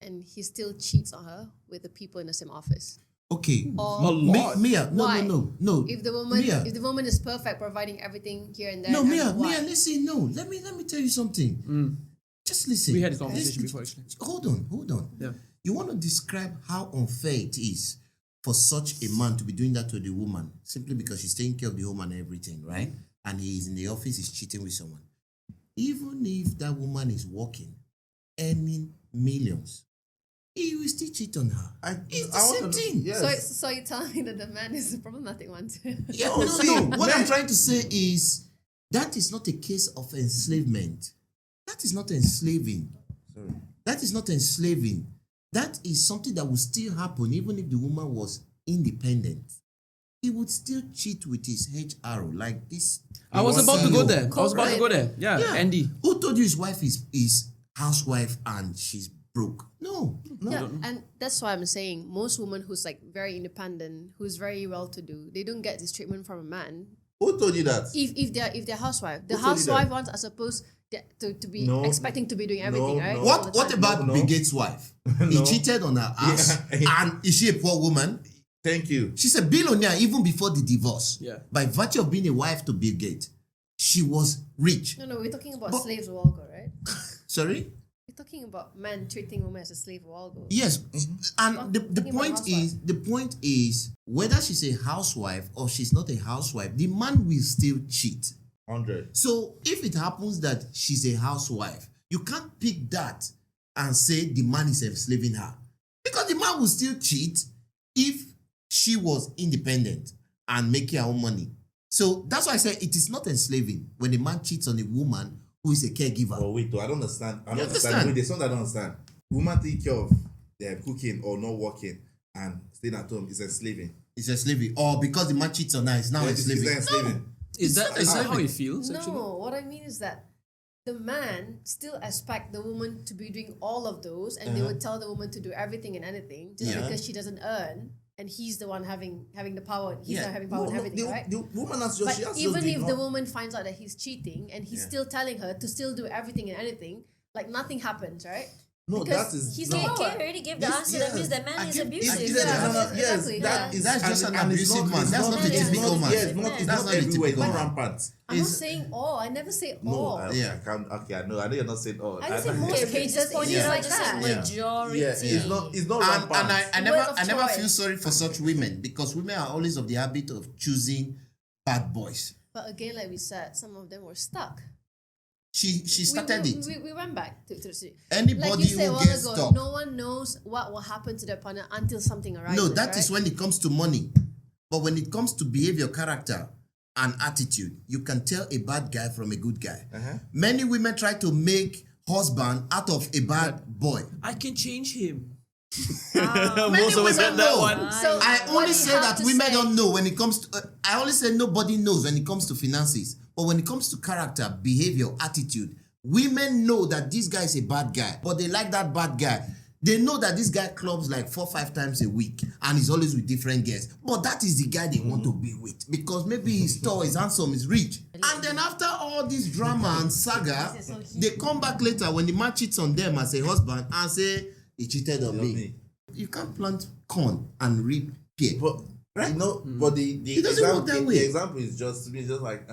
and he still cheats on her with the people in the same office. Okay. Or Mia, why? no. If the woman, Mia. if the woman is perfect, providing everything here and there. No, and Mia, why? listen, no. Let me tell you something. Just listen. We had a conversation before, actually. Hold on. Yeah. You want to describe how unfair it is for such a man to be doing that to the woman simply because she's taking care of the home and everything, right? And he's in the office, he's cheating with someone. Even if that woman is working, earning millions, he will still cheat on her. It's the same thing. Yes. So you're telling me that the man is the problematic one too? Yeah, No, see, no. What I'm men- trying to say is that is not a case of enslavement. That is not enslaving. Sorry. That is not enslaving. That is something that would still happen even if the woman was independent. He would still cheat with his HR like this. I was about to go there. Corporate. Yeah, Andy. Who told you his wife is housewife and she's broke? No. Yeah, and that's why I'm saying most women who's like very independent, who's very well to do, they don't get this treatment from a man. Who told you that? If they're housewife, the Who told you that? housewife ones are supposed to be No. expecting to be doing everything, right? no. All the What time. about No. Bill Gates' wife? He No. cheated on her ass. And is she a poor woman? Thank you. She's a billionaire even before the divorce. Yeah. By virtue of being a wife to Bill Gates, she was rich. No, we're talking about But- slaves a while ago, right? Sorry? We're talking about men treating women as a slave a while ago. Yes. And the Talking about point is whether she's a housewife or she's not a housewife, the man will still cheat. 100. So if it happens that she's a housewife, you can't pick that and say the man is enslaving her. Because the man will still cheat if she was independent and making her own money. So that's why I say it is not enslaving when a man cheats on a woman who is a caregiver. Oh wait, I don't understand. I You don't understand. understand? Wait, there's something I don't understand. Woman take care of their cooking or not working and staying at home is enslaving. It's enslaving. Or because the man cheats on her, it's now It's enslaving. enslaving. Is that how enslaving. it feels, actually? No, what I mean is that the man still expect the woman to be doing all of those, and they would tell the woman to do everything and anything just Yeah. because she doesn't earn, and he's the one having the power. He's Yeah. not having power and everything, right? The woman has just, But she has to even just if the ignore- woman finds out that he's cheating and he's Yeah. still telling her to still do everything and anything, like nothing happens, right? No, because that is he's no. the Kay power. already gave the This- answer. That means that man I is give- abusive. I give Yes, the answer. yes, Exactly, that yeah. is That's just and- an and it's abusive not- man. it's That's not- not a it's typical not- man. Yeah, it's not That's it's not not a everywhere. It's typical not man. rampant. I'm not Is- saying all. I never say No, all. Yeah. I can't. Okay, I know you're not saying all. I just say most Okay, cases just point it it is out. like Just say that. majority. Yeah, it's not And rampant. I Word of never choice. feel sorry for such women because women are always of the habit of choosing bad boys. But again, like we said, some of them were stuck. She started it. We went back to the Anybody like you said a who while gets ago, stuck. no one knows what will happen to their partner until something arises. No, that is right? when it comes to money. But when it comes to behavior, character, and attitude, you can tell a bad guy from a good guy. Many women try to make husband out of a bad boy. I can change him. Many Most of us women get that know. one. So I what only you say have that to women say- don't know when it comes to. I only say nobody knows when it comes to finances. But when it comes to character, behavior, attitude, women know that this guy is a bad guy, but they like that bad guy. They know that this guy clubs like 4-5 times a week and he's always with different girls. But that is the guy they want to be with because maybe he's tall, he's handsome, he's rich. And then after all this drama and saga, they come back later when the man cheats on them as a husband and say, he cheated on me. You can't plant corn and reap pear. But Right? you know, but the It doesn't work that way. the example is just to me just like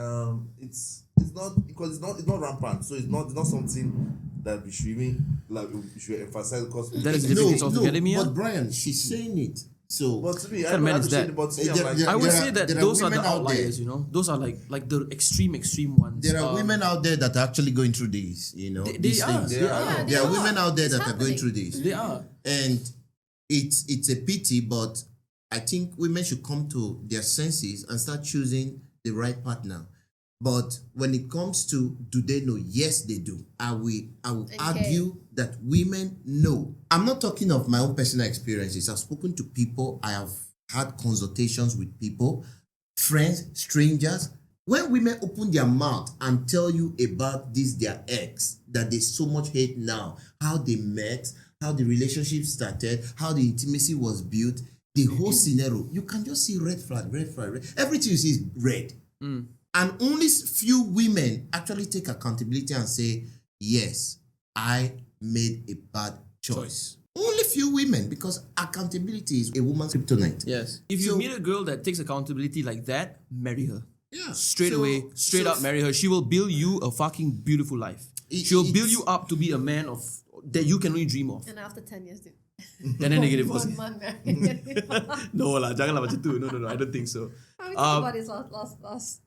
it's not because it's not rampant, so it's not something that we should even like we should emphasize because That is the difference altogether, Mia. but Brian, she's saying it. So but to me, I What man don't is appreciate that? it, but to me, There- I'm there- like I would there say are- that there are those are the women out there. outliers, you know. Those are like the extreme ones. there are women out there that are actually going through this, you know. They these are. things. They are. Yeah, There are they women out there It's that are going happening. through this. They are. And it's a pity, but I think women should come to their senses and start choosing the right partner. But when it comes to do they know? Yes, they do. I will argue that women know. I'm not talking of my own personal experiences. I've spoken to people. I have had consultations with people, friends, strangers. When women open their mouth and tell you about this, their ex, that they so much hate now, how they met, how the relationship started, how the intimacy was built, the whole scenario, you can just see red flag, red flag, red. Everything you see is red. And only few women actually take accountability and say, yes, I made a bad choice. Only few women, because accountability is a woman's kryptonite. Yes. If you meet a girl that takes accountability like that, marry her. Yeah. Straight up marry her. She will build you a fucking beautiful life. She'll build you up to be a man of that you can only dream of. And after 10 years, dude. And then they get divorced. 1 month married. No lah, janganlah macam tu. No, I don't think so. We talked about this last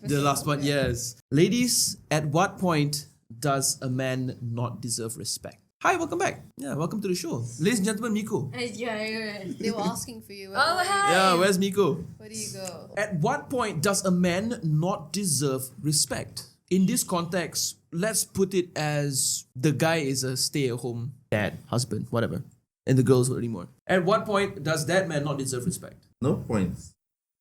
The last one, yes. Ladies, at what point does a man not deserve respect? Hi, welcome back. Yeah, welcome to the show. Ladies and gentlemen, Miko. They were asking for you. Oh, hi. Yeah, where's Miko? Where do you go? At what point does a man not deserve respect? In this context, let's put it as the guy is a stay-at-home dad, husband, whatever. And the girl's already more. At what point does that man not deserve respect? No points.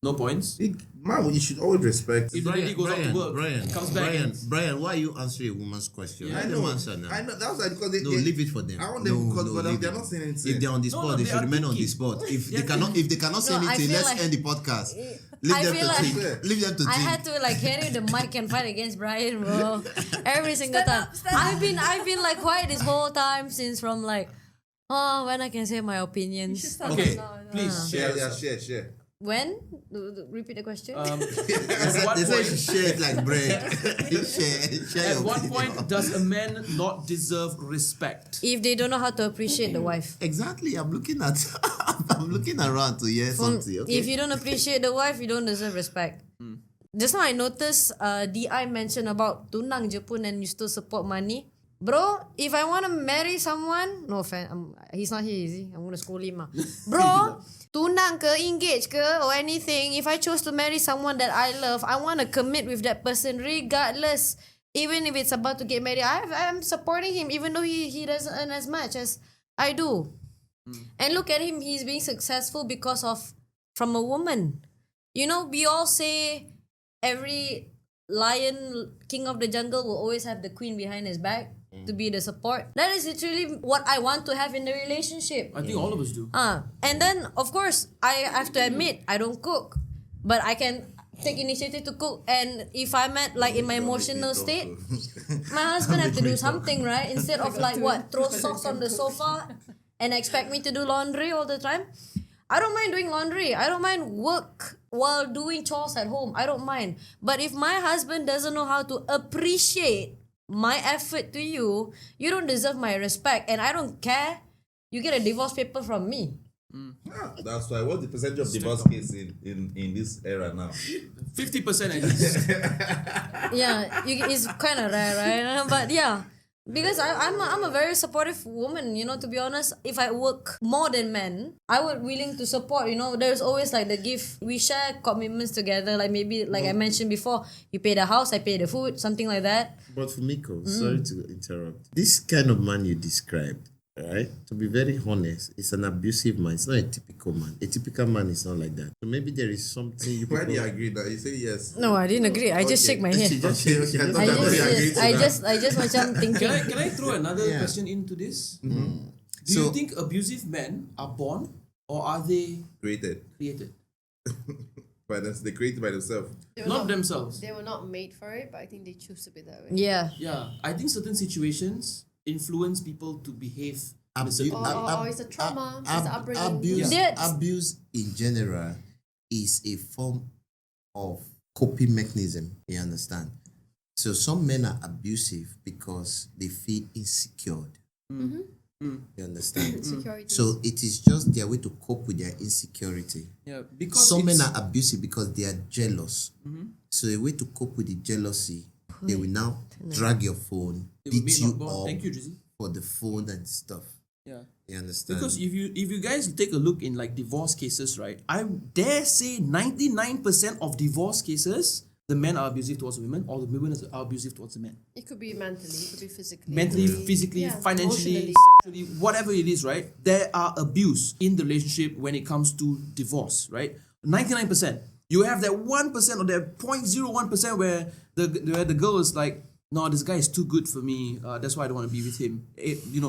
No points? Man, you should always respect. If the lady goes out to work, comes back Brian, why are you answering a woman's question? Yeah, Let them answer now. I know. That's why because they Leave it for them. I want them because leave they're it. not saying anything. If they're on the spot, they they should are remain on the thinking. spot. If They they cannot say No, I anything, feel let's like- end the podcast. I Leave them feel to like- think. Leave them to I think. had to like carry the mic and fight against Brian, bro. Every single time. I've been like quiet this whole time since from like, when I can say my opinions. Okay, please share. Share. When? Repeat the question. At what They say you point, should share it like bread. share at your what opinion. point does a man not deserve respect? If they don't know how to appreciate the wife. Exactly. I'm looking around to hear something. Okay. If you don't appreciate the wife, you don't deserve respect. Just now I noticed DI mentioned about tunang je pun and you still support money. Bro, if I want to marry someone, no offense, he's not here, is he? I'm going to scold him. Bro, tunang ke, engage ke, or anything, if I chose to marry someone that I love, I want to commit with that person regardless. Even if it's about to get married, I'm supporting him even though he doesn't earn as much as I do. And look at him, he's being successful because of from a woman. You know, we all say every lion, king of the jungle will always have the queen behind his back to be the support. That is literally what I want to have in the relationship. I think all of us do. And then, of course, I have to admit, I don't cook. But I can take initiative to cook. And if I'm at, like, in my emotional state, my husband have to do something, right? Instead of, like, throw socks on the sofa and expect me to do laundry all the time. I don't mind doing laundry. I don't mind work while doing chores at home. I don't mind. But if my husband doesn't know how to appreciate my effort to you, you don't deserve my respect. And I don't care. You get a divorce paper from me. That's why. What's the percentage of divorce case in this era now? 50% at least. Yeah, it's kind of rare, right? But yeah. Because I'm a very supportive woman, you know, to be honest. If I work more than men, I would willing to support, you know. There's always like the give, we share commitments together. Like maybe, like I mentioned before, you pay the house, I pay the food, something like that. But for Miko, sorry to interrupt. This kind of man you described, right? To be very honest, it's an abusive man. It's not a typical man. A typical man is not like that. So maybe there is something you Why do you people... agree that you say yes? No, I didn't agree. I just Okay. shake my head. I just macam thinking. Can I throw another question into this? Do you think abusive men are born or are they Created. But they're created by themselves. Not themselves. They were not made for it, but I think they choose to be that way. Yeah. Yeah, I think certain situations influence people to behave in a certain way. Or it's a trauma, it's the upbringing. Abuse in general is a form of coping mechanism. You understand? So some men are abusive because they feel insecure. You understand? Insecurity. So it is just their way to cope with their insecurity. Yeah, because Some men it's- are abusive because they are jealous. So a way to cope with the jealousy, they will now drag your phone, they will beat make you not born. up Thank you, Drizzy. for the phone and stuff. Yeah. You understand? Because if you guys take a look in like divorce cases, right? I dare say 99% of divorce cases the men are abusive towards the women, or the women are abusive towards the men. It could be mentally, it could be physically. Mentally, it could be- physically, yeah, financially, emotionally. sexually, whatever it is, right? There are abuse in the relationship when it comes to divorce, right? 99%. You have that 1% or that 0.01% where the girl is like, no, this guy is too good for me. That's why I don't want to be with him.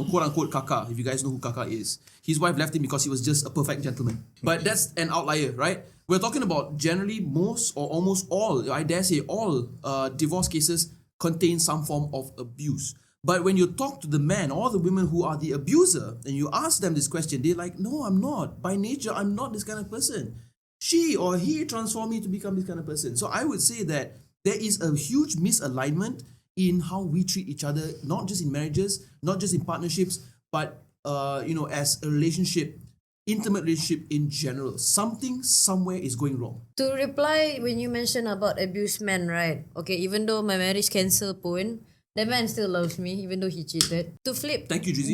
Quote unquote Kaka, if you guys know who Kaka is. His wife left him because he was just a perfect gentleman. But that's an outlier, right? We're talking about generally most or almost all, I dare say all divorce cases contain some form of abuse. But when you talk to the man or the women who are the abuser and you ask them this question, they're like, no, I'm not. By nature, I'm not this kind of person. She or he transformed me to become this kind of person. So I would say that there is a huge misalignment in how we treat each other, not just in marriages, not just in partnerships, but as a relationship, intimate relationship in general. Something somewhere is going wrong. To reply when you mention about abused men, right? Okay, even though my marriage cancel pun, the man still loves me even though he cheated. To flip Thank you, Drizzy.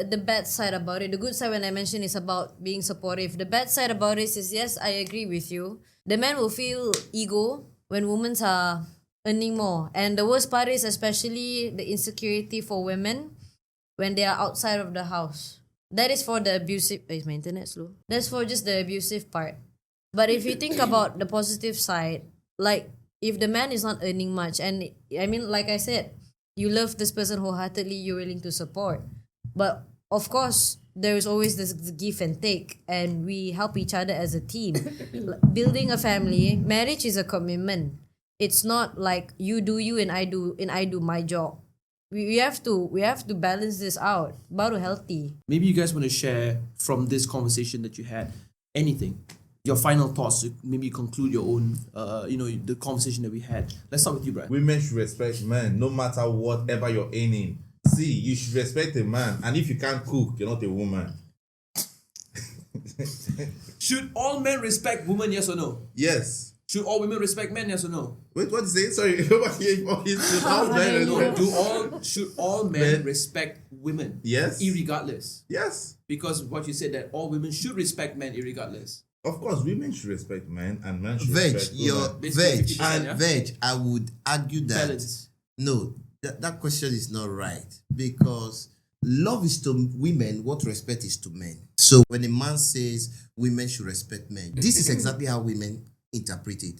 the bad side about it. The good side when I mentioned is about being supportive. The bad side about it is yes, I agree with you. The man will feel ego when women are earning more. And the worst part is especially the insecurity for women when they are outside of the house. That is for the abusive. Is my internet slow? That's for just the abusive part. But if you think about the positive side, like if the man is not earning much, and I mean, like I said, you love this person wholeheartedly, you're willing to support. But of course, there is always this give and take, and we help each other as a team. Building a family, marriage is a commitment. It's not like you do you and I do my job. We have to balance this out. Baru healthy. Maybe you guys want to share from this conversation that you had anything, your final thoughts to maybe conclude your own, the conversation that we had. Let's start with you, Brad. Women should respect men, no matter whatever you're aiming. See, you should respect a man, and if you can't cook, you're not a woman. Should all men respect women, yes or no? Yes. Should all women respect men, yes or no? Wait, what is it? Sorry, over here. All men respect- Should all men respect women? Yes. Irregardless. Yes. Because what you said that all women should respect men irregardless. Of course, women should respect men, and men should Veg, respect your women. Basically veg, 50%, and yeah? veg. I would argue that Balance. no, that question is not right because love is to women what respect is to men. So when a man says women should respect men, this is exactly how women interpret it.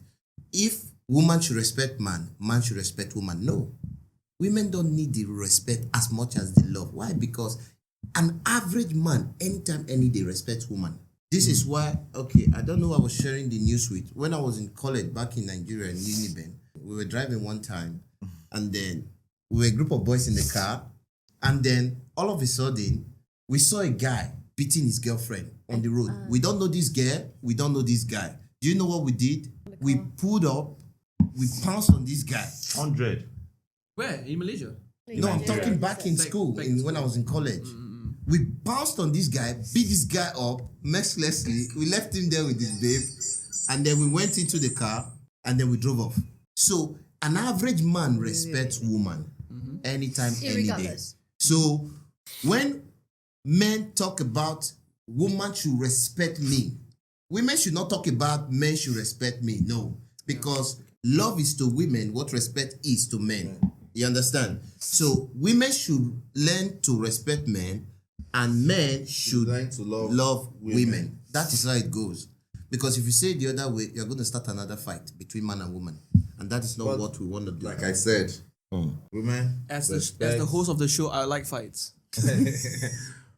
If woman should respect man should respect woman. No, women don't need the respect as much as the love. Why? Because an average man, anytime, any day, respects woman. This is why, okay, I don't know who I was sharing the news with. When I was in college back in Nigeria, in Uniben, we were driving one time, and then we were a group of boys in the car, and then all of a sudden, we saw a guy beating his girlfriend on the road. We don't know this girl, we don't know this guy. Do you know what we did? We pulled up, we pounced on this guy. 100. Where? In Malaysia? No, I'm talking back in Back- school, back in when I was in college. We bounced on this guy, beat this guy up mercilessly. We left him there with his babe, and then we went into the car, and then we drove off. So an average man respects woman anytime, any day. Irregardless. So when men talk about woman should respect me, women should not talk about men should respect me. No, because love is to women what respect is to men. You understand? So women should learn to respect men, and men should Learn to love women. women. That is how it goes. Because if you say it the other way, you're going to start another fight between man and woman, and that is not But what we want to do. Like I said, women As respect, the host of the show, I like fights.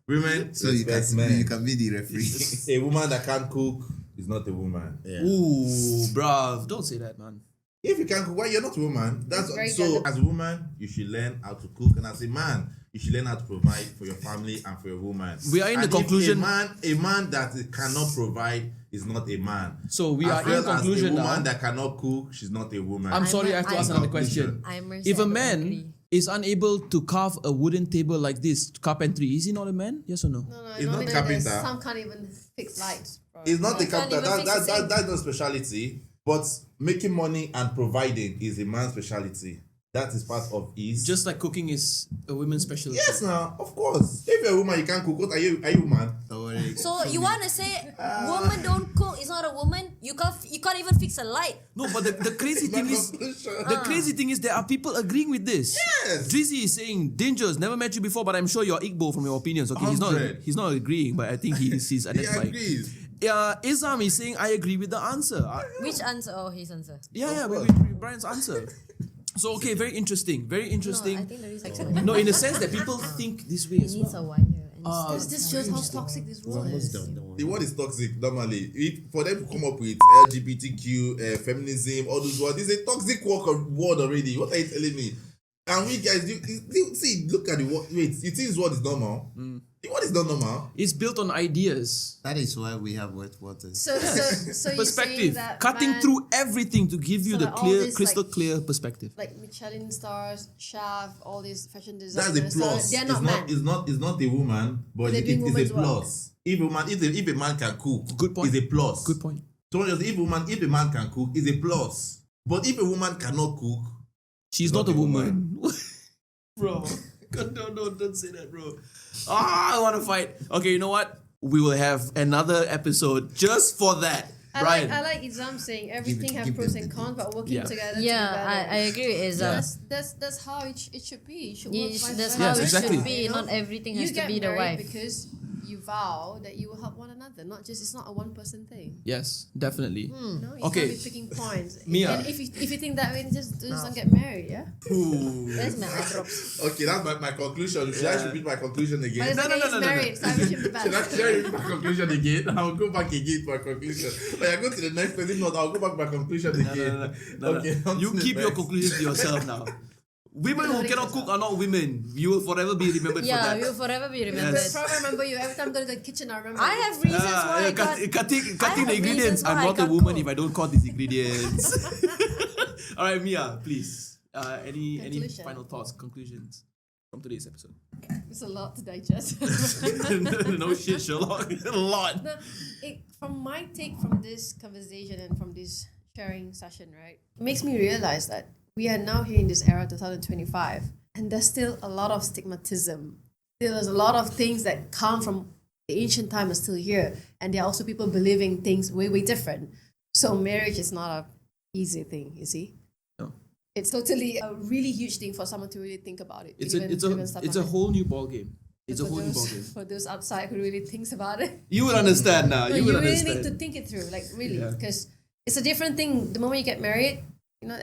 women So you respect can men. you can be the referee. A woman that can't cook is not a woman. Yeah. Ooh, bruv, don't say that, man. If you can't cook, why you're not a woman? That's Very so. good. As a woman, you should learn how to cook, and as a man, you should learn how to provide for your family and for your woman. We are in the And if conclusion- A man that cannot provide is not a man. So we As are in well as conclusion a woman now. that cannot cook, she's not a woman. I'm sorry, I have to ask another question. If a man is unable to carve a wooden table like this, carpentry, is he not a man? Yes or no? No, He's not not even carpenter. this. Some can't even fix lights, bro. It's not the can't capital. even fix a sink. That's no speciality. But making money and providing is a man's speciality. that is part of ease. Just like cooking is a women's specialty. Yes, now, of course. If you're a woman, you can't cook. What are you a woman? Don't worry. So you want to say woman don't cook? It's not a woman. You can't even fix a light. No, but the crazy thing is, the crazy thing is there are people agreeing with this. Yes. Drizzy is saying, dangerous, never met you before, but I'm sure you're Igbo from your opinions. Okay, 100. he's not agreeing, but I think he's He identifying. agrees. Isam is saying, I agree with the answer. Which answer? Oh, his answer. Yeah, Brian's answer. So, okay, very interesting. Very No, I interesting. think there is actually. No, in the sense that people think this way It as needs well. a wire. and Because this shows how toxic this We're world almost is. done. Don't worry. The word is toxic normally. For them to come up with LGBTQ, feminism, all those words, it's a toxic word already. What are you telling me? And we guys, you see, look at the word. Wait, you think this word is normal? The word is not normal. It's built on ideas, That is why we have WetWaterz. So you're saying perspective, that cutting man, through everything to give you So the like all clear, this, crystal like- clear perspective. like Michelin stars, Shaft, all these fashion That's designers. a plus. They're not men. It's not a woman, but They're doing it's a woman's work. plus. If a man can cook, Good point. it's a plus. Good point. So if a man can cook, it's a plus. But if a woman cannot cook, She's not a woman. Bro, God, don't say that, bro. I want to fight. Okay, you know what? We will have another episode just for that. Brian. I like Izam saying everything have give pros them and the cons, but working Yeah. together. Yeah, to be better. I agree with Izam. That's how it should be. It should work Yes, vice that's versa. how Yes, it exactly. should be. You know? Not everything has You to get be the married wife. because you vow that you will help one another. It's not a one person thing. Yes, definitely. No, you Okay. can't be picking points. Mia. And if you think that way, then just don't get married. Yeah. Where's my eye drops? okay, that's my conclusion. Should I repeat my conclusion But again? it's okay, he's married, so I wish him the Should I best. repeat my conclusion again? I'll go back again to my conclusion. But I go to the next person. If not, I'll go back to my conclusion again. Okay, on You to the keep your next. conclusion to yourself now. Women who cannot cook are not women. You will forever be remembered for Yeah, that. we'll forever be remembered. Yes. But I remember you every time I go to the kitchen. I remember. I you. have reasons why I got. cutting have the ingredients. reasons why I'm I not a can't woman cook. if I don't cut these ingredients. All right, Mia, please. Any Conclusion. final thoughts, conclusions from today's episode? It's a lot to digest. No shit, Sherlock. A lot. No, from my take from this conversation and from this sharing session, right, it makes me realize that we are now here in this era, 2025, and there's still a lot of stigmatism. There's a lot of things that come from the ancient time are still here, and there are also people believing things way, way different. So marriage is not a easy thing, you see. No. It's totally a really huge thing for someone to really think about it. Even stuff It's on a it. whole new ball game. It's a For whole new ball those, game. for those outside who really thinks about it. You would understand now. No, You you would really understand. need to think it through, like really, Yeah. because it's a different thing. The moment you get married,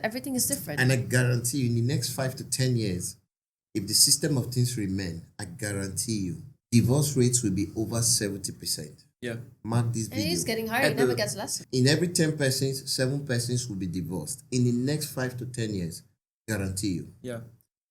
everything is different. And I guarantee you, in the next 5 to 10 years, if the system of things remain, I guarantee you, divorce rates will be over 70%. Yeah. Mark this And it video. is getting higher. At It never the- gets less. In every 10 persons, 7 persons will be divorced. In the next 5 to 10 years, guarantee you. Yeah.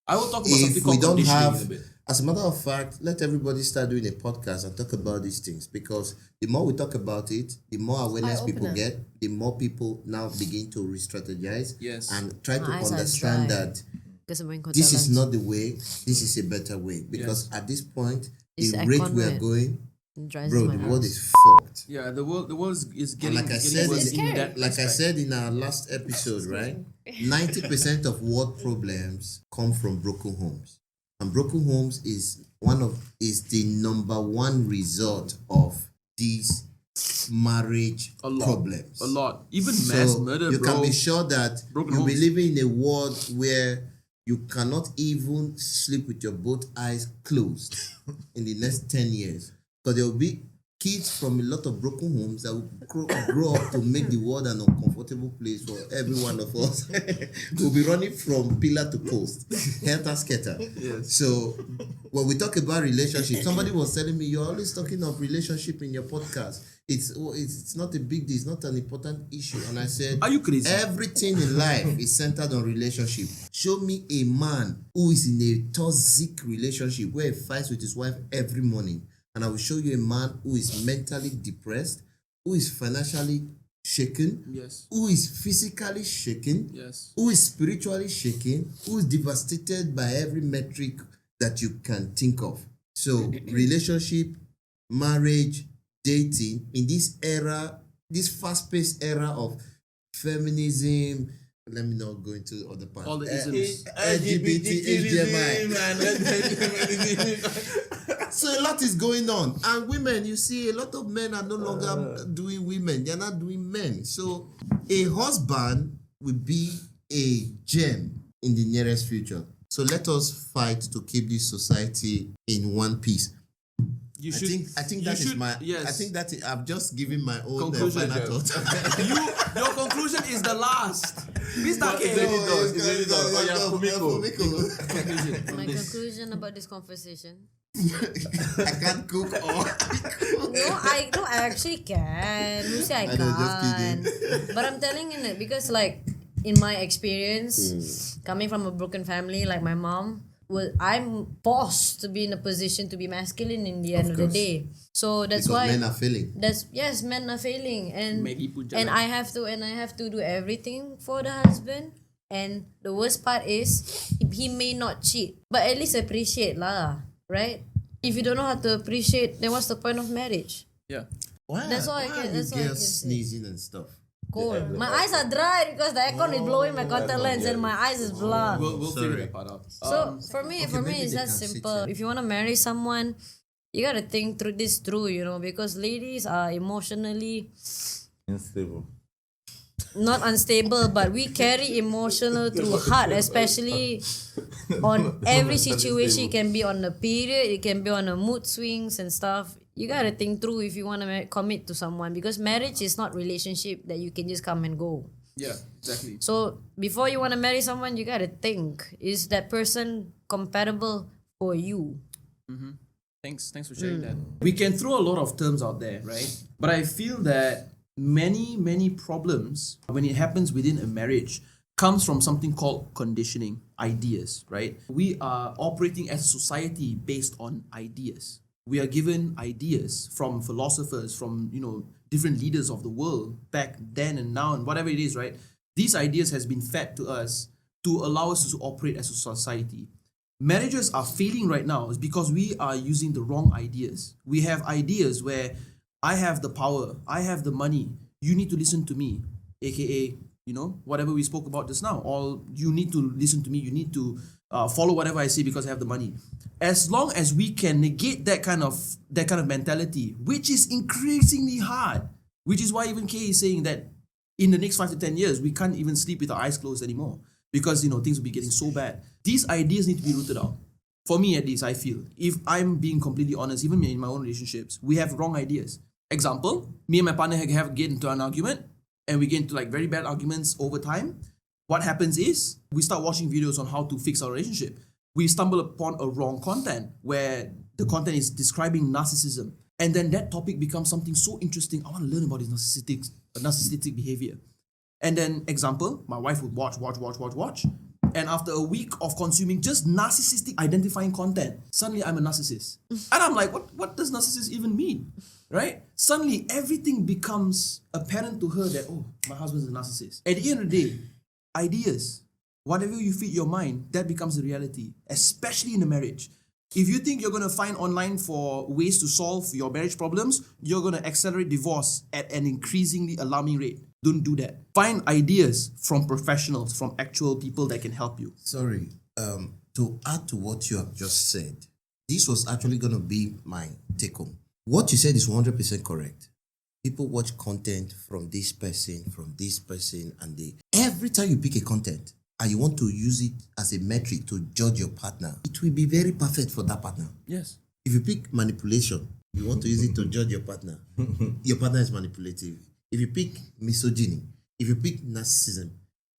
I will talk about something If we called don't conditioning in a have, bit. as a matter of fact, let everybody start doing a podcast and talk about these things, because the more we talk about it, the more awareness people Eye-opener. get, the more people now begin to re-strategize Yes. and try to My eyes are understand dry. that Because I'm in this is Coachella. not the way, this is a better way. Because at this point, It's the aircon rate we are red. going, It dries bro, my the world eyes. is fucked. Yeah, the world is getting, like I getting said, worse it's in scary. that Like I aspect. said in our last episode, right? 90% of world problems come from broken homes. And broken homes is the number one result of these marriage A lot. problems. A lot. Even mass So murder, you bro. can be sure that Broken you'll be homes. living in a world where you cannot even sleep with your both eyes closed in the next 10 years. Because there will be kids from a lot of broken homes that will grow up to make the world an uncomfortable place for every one of us. We'll be running from pillar to post, helter skelter. Yes. So when we talk about relationships, somebody was telling me, you're always talking of relationship in your podcast. It's not a big deal. It's not an important issue. And I said, Are you crazy? everything in life is centered on relationship. Show me a man who is in a toxic relationship where he fights with his wife every morning, and I will show you a man who is mentally depressed, who is financially shaken, Yes. who is physically shaken, Yes. who is spiritually shaken, who is devastated by every metric that you can think of. So, relationship, marriage, dating, in this era, this fast-paced era of feminism, let me not go into other parts. All the isms. LGBT, HDMI. So a lot is going on. And women, you see, a lot of men are no longer doing women. They're not doing men. So a husband will be a gem in the nearest future. So let us fight to keep this society in one piece. You I should. think you that is should- my. Yes. I think that I'm just giving my own Conclusion, final Jeff. thought. Your conclusion is the last. Mr. It's K. really does. It really does. Oh, yeah, Fumiko. Conclusion from My this. conclusion about this conversation. I can't cook or. No, I actually can. Who say I I know, just can't? But I'm telling you that because like in my experience, coming from a broken family like my mom, well, I'm forced to be in a position to be masculine in the end of the course. day. So that's Because why men are failing. men are failing, and Maybe put and jalan. I have to do everything for the husband. And the worst part is he may not cheat, but at least appreciate lah, right? If you don't know how to appreciate, then what's the point of marriage? Yeah. Why? That's all I why can- are that's you all I girls can say. sneezing and stuff? Cold. My eyes are dry because the aircon is blowing my contact lens and my eyes is blood. We'll figure Sorry. that part out. So for me, maybe it's they that can sit simple. here. If you want to marry someone, you gotta think through this through, because ladies are emotionally Unstable. not unstable, but we carry emotional through heart, especially on every situation. It can be on a period, it can be on a mood swings and stuff. You gotta think through if you want to commit to someone, because marriage is not relationship that you can just come and go. Yeah, exactly. So before you want to marry someone, you gotta think: is that person compatible for you? Thanks for sharing that. We can throw a lot of terms out there, right? But I feel that many problems when it happens within a marriage comes from something called conditioning, ideas, right? We are operating as a society based on ideas. We are given ideas from philosophers, from different leaders of the world back then and now and whatever it is, right? These ideas has been fed to us to allow us to operate as a society. Marriages are failing right now is because we are using the wrong ideas. We have ideas where I have the power, I have the money, you need to listen to me, aka whatever we spoke about just now. All you need to listen to me, you need to follow whatever I say because I have the money. As long as we can negate that kind of mentality, which is increasingly hard, which is why even Kay is saying that in the next 5 to 10 years we can't even sleep with our eyes closed anymore because things will be getting so bad. These ideas need to be rooted out. For me, at least, I feel, if I'm being completely honest, even in my own relationships, we have wrong ideas. Example, me and my partner have get into an argument, and we get into like very bad arguments over time. What happens is we start watching videos on how to fix our relationship. We stumble upon a wrong content where the content is describing narcissism, and then that topic becomes something so interesting. I want to learn about this narcissistic behavior. And then, example, my wife would watch. And after a week of consuming just narcissistic identifying content, suddenly I'm a narcissist. And I'm like, what does narcissist even mean? Right? Suddenly everything becomes apparent to her that, oh, my husband's a narcissist. At the end of the day, ideas, whatever you feed your mind, that becomes the reality, especially in a marriage. If you think you're going to find online for ways to solve your marriage problems, you're going to accelerate divorce at an increasingly alarming rate. Don't do that. Find ideas from professionals, from actual people that can help you. Sorry, to add to what you have just said, this was actually going to be my take home. What you said is 100% correct. People watch content from this person, and every time you pick a content and you want to use it as a metric to judge your partner, it will be very perfect for that partner. Yes. If you pick manipulation, you want to use it to judge your partner is manipulative. If you pick misogyny, if you pick narcissism,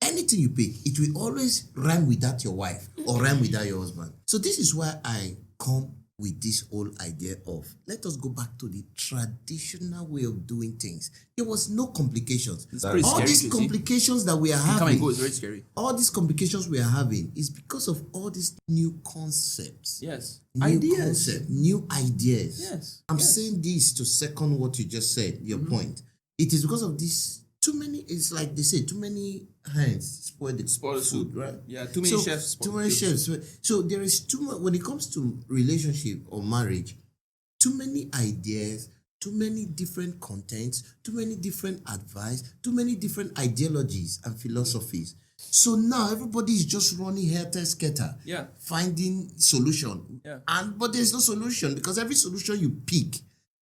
anything you pick, it will always rhyme with that your wife or rhyme with that your husband. So this is why I come with this whole idea of, let us go back to the traditional way of doing things. There was no complications. It's pretty All scary these to see. complications that we are Come and having, go is very scary. all these complications we are having is because of all these new concepts. Yes. New ideas. Yes. I'm Yes. saying this to second what you just said, your point. It is because of this, it's like they say, too many hands spoil the food, right? Yeah, too many chefs. spoil Too many the food. chefs. So there is too much, when it comes to relationship or marriage, too many ideas, too many different contents, too many different advice, too many different ideologies and philosophies. So now everybody is just running helter-skelter, Yeah. finding solution. Yeah. But there's no solution because every solution you pick,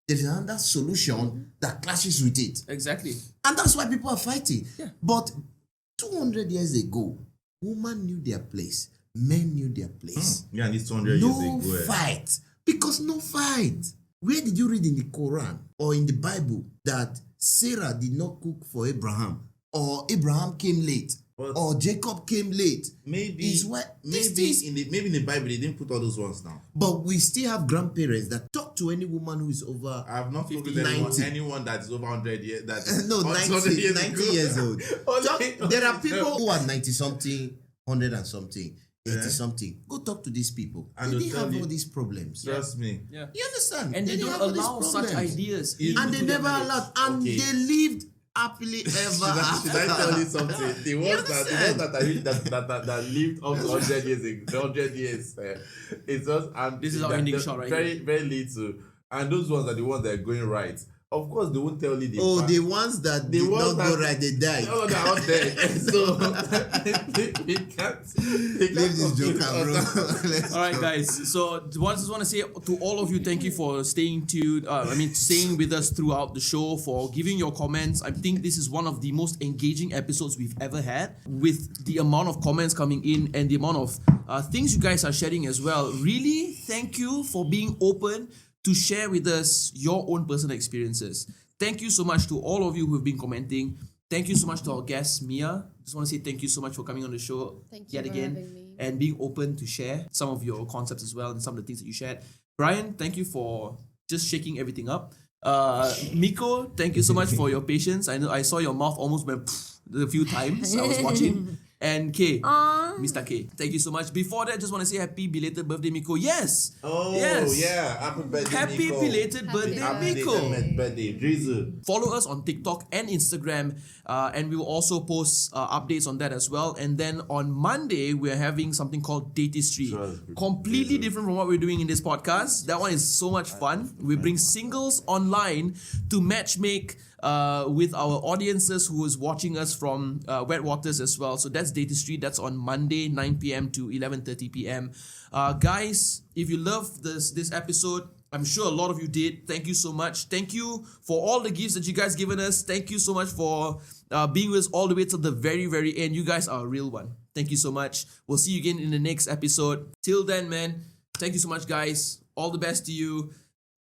there is another solution that clashes with it. Exactly. And that's why people are fighting. Yeah. But 200 years ago, women knew their place, men knew their place. Yeah, and it's 200 No years ago. fight. Because no fight. Where did you read in the Quran or in the Bible that Sarah did not cook for Abraham, or Abraham came late, But- or Jacob came late? Maybe, Is what these things- maybe in the Bible they didn't put all those ones now. But we still have grandparents that talk to any woman who is over. I have not spoken 50, to anyone, 90. anyone that's over 100 years. That No, 90 years old. Only- There are people who are 90 something, 100 and something, 80 Yeah. something. Go talk to these people. And they they'll didn't tell have you- all these problems. Trust me. Yeah. You understand? And they didn't don't have all these allow such problems. ideas. Even And they to never them, allowed. And okay. they lived happily ever Should after. I tell you something? The ones that I read that lived up to 100 years ago, 100 years, it's just and This is our they're- ending they're shot right very, very little. And those ones are the ones that are going right. Of course, they won't tell you the Oh, fact. the ones that The did ones not go that- right, they died. Oh, they're out there. So they can't Leave this compete joker, on bro. that. Let's All right, go. guys. So, I just want to say to all of you, thank you for staying tuned. Staying with us throughout the show, for giving your comments. I think this is one of the most engaging episodes we've ever had, with the amount of comments coming in and the amount of things you guys are sharing as well. Really, thank you for being open to share with us your own personal experiences. Thank you so much to all of you who have been commenting. Thank you so much to our guest, Mia. Just want to say thank you so much for coming on the show Thank you yet for again having me. and being open to share some of your concepts as well and some of the things that you shared. Brian, thank you for just shaking everything up. Miko, thank you so much for your patience. I know I saw your mouth almost went a few times. I was watching. And K, Mr. K, thank you so much. Before that, just want to say happy belated birthday, Miko. Yes. Oh, yes. yeah. Happy birthday, Happy Nico. belated birthday, Happy Miko. birthday, Drizzle. Follow us on TikTok and Instagram, and we will also post updates on that as well. And then on Monday, we're having something called Datistry. Completely different from what we're doing in this podcast. That one is so much fun. We bring singles online to matchmake with our audiences who is watching us from WetWaterz as well. So that's Datistry. That's on Monday, 9 p.m. to 11:30 p.m. Guys, if you love this episode, I'm sure a lot of you did. Thank you so much. Thank you for all the gifts that you guys given us. Thank you so much for being with us all the way till the very, very end. You guys are a real one. Thank you so much. We'll see you again in the next episode. Till then, man, thank you so much, guys. All the best to you.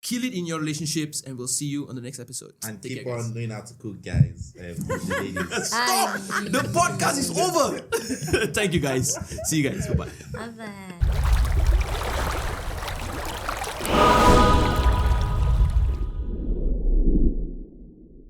Kill it in your relationships, and we'll see you on the next episode. And Take keep care, guys. on knowing how to cook, guys. The ladies. Stop! The podcast is over. Thank you, guys. See you guys. Bye bye. Bye-bye.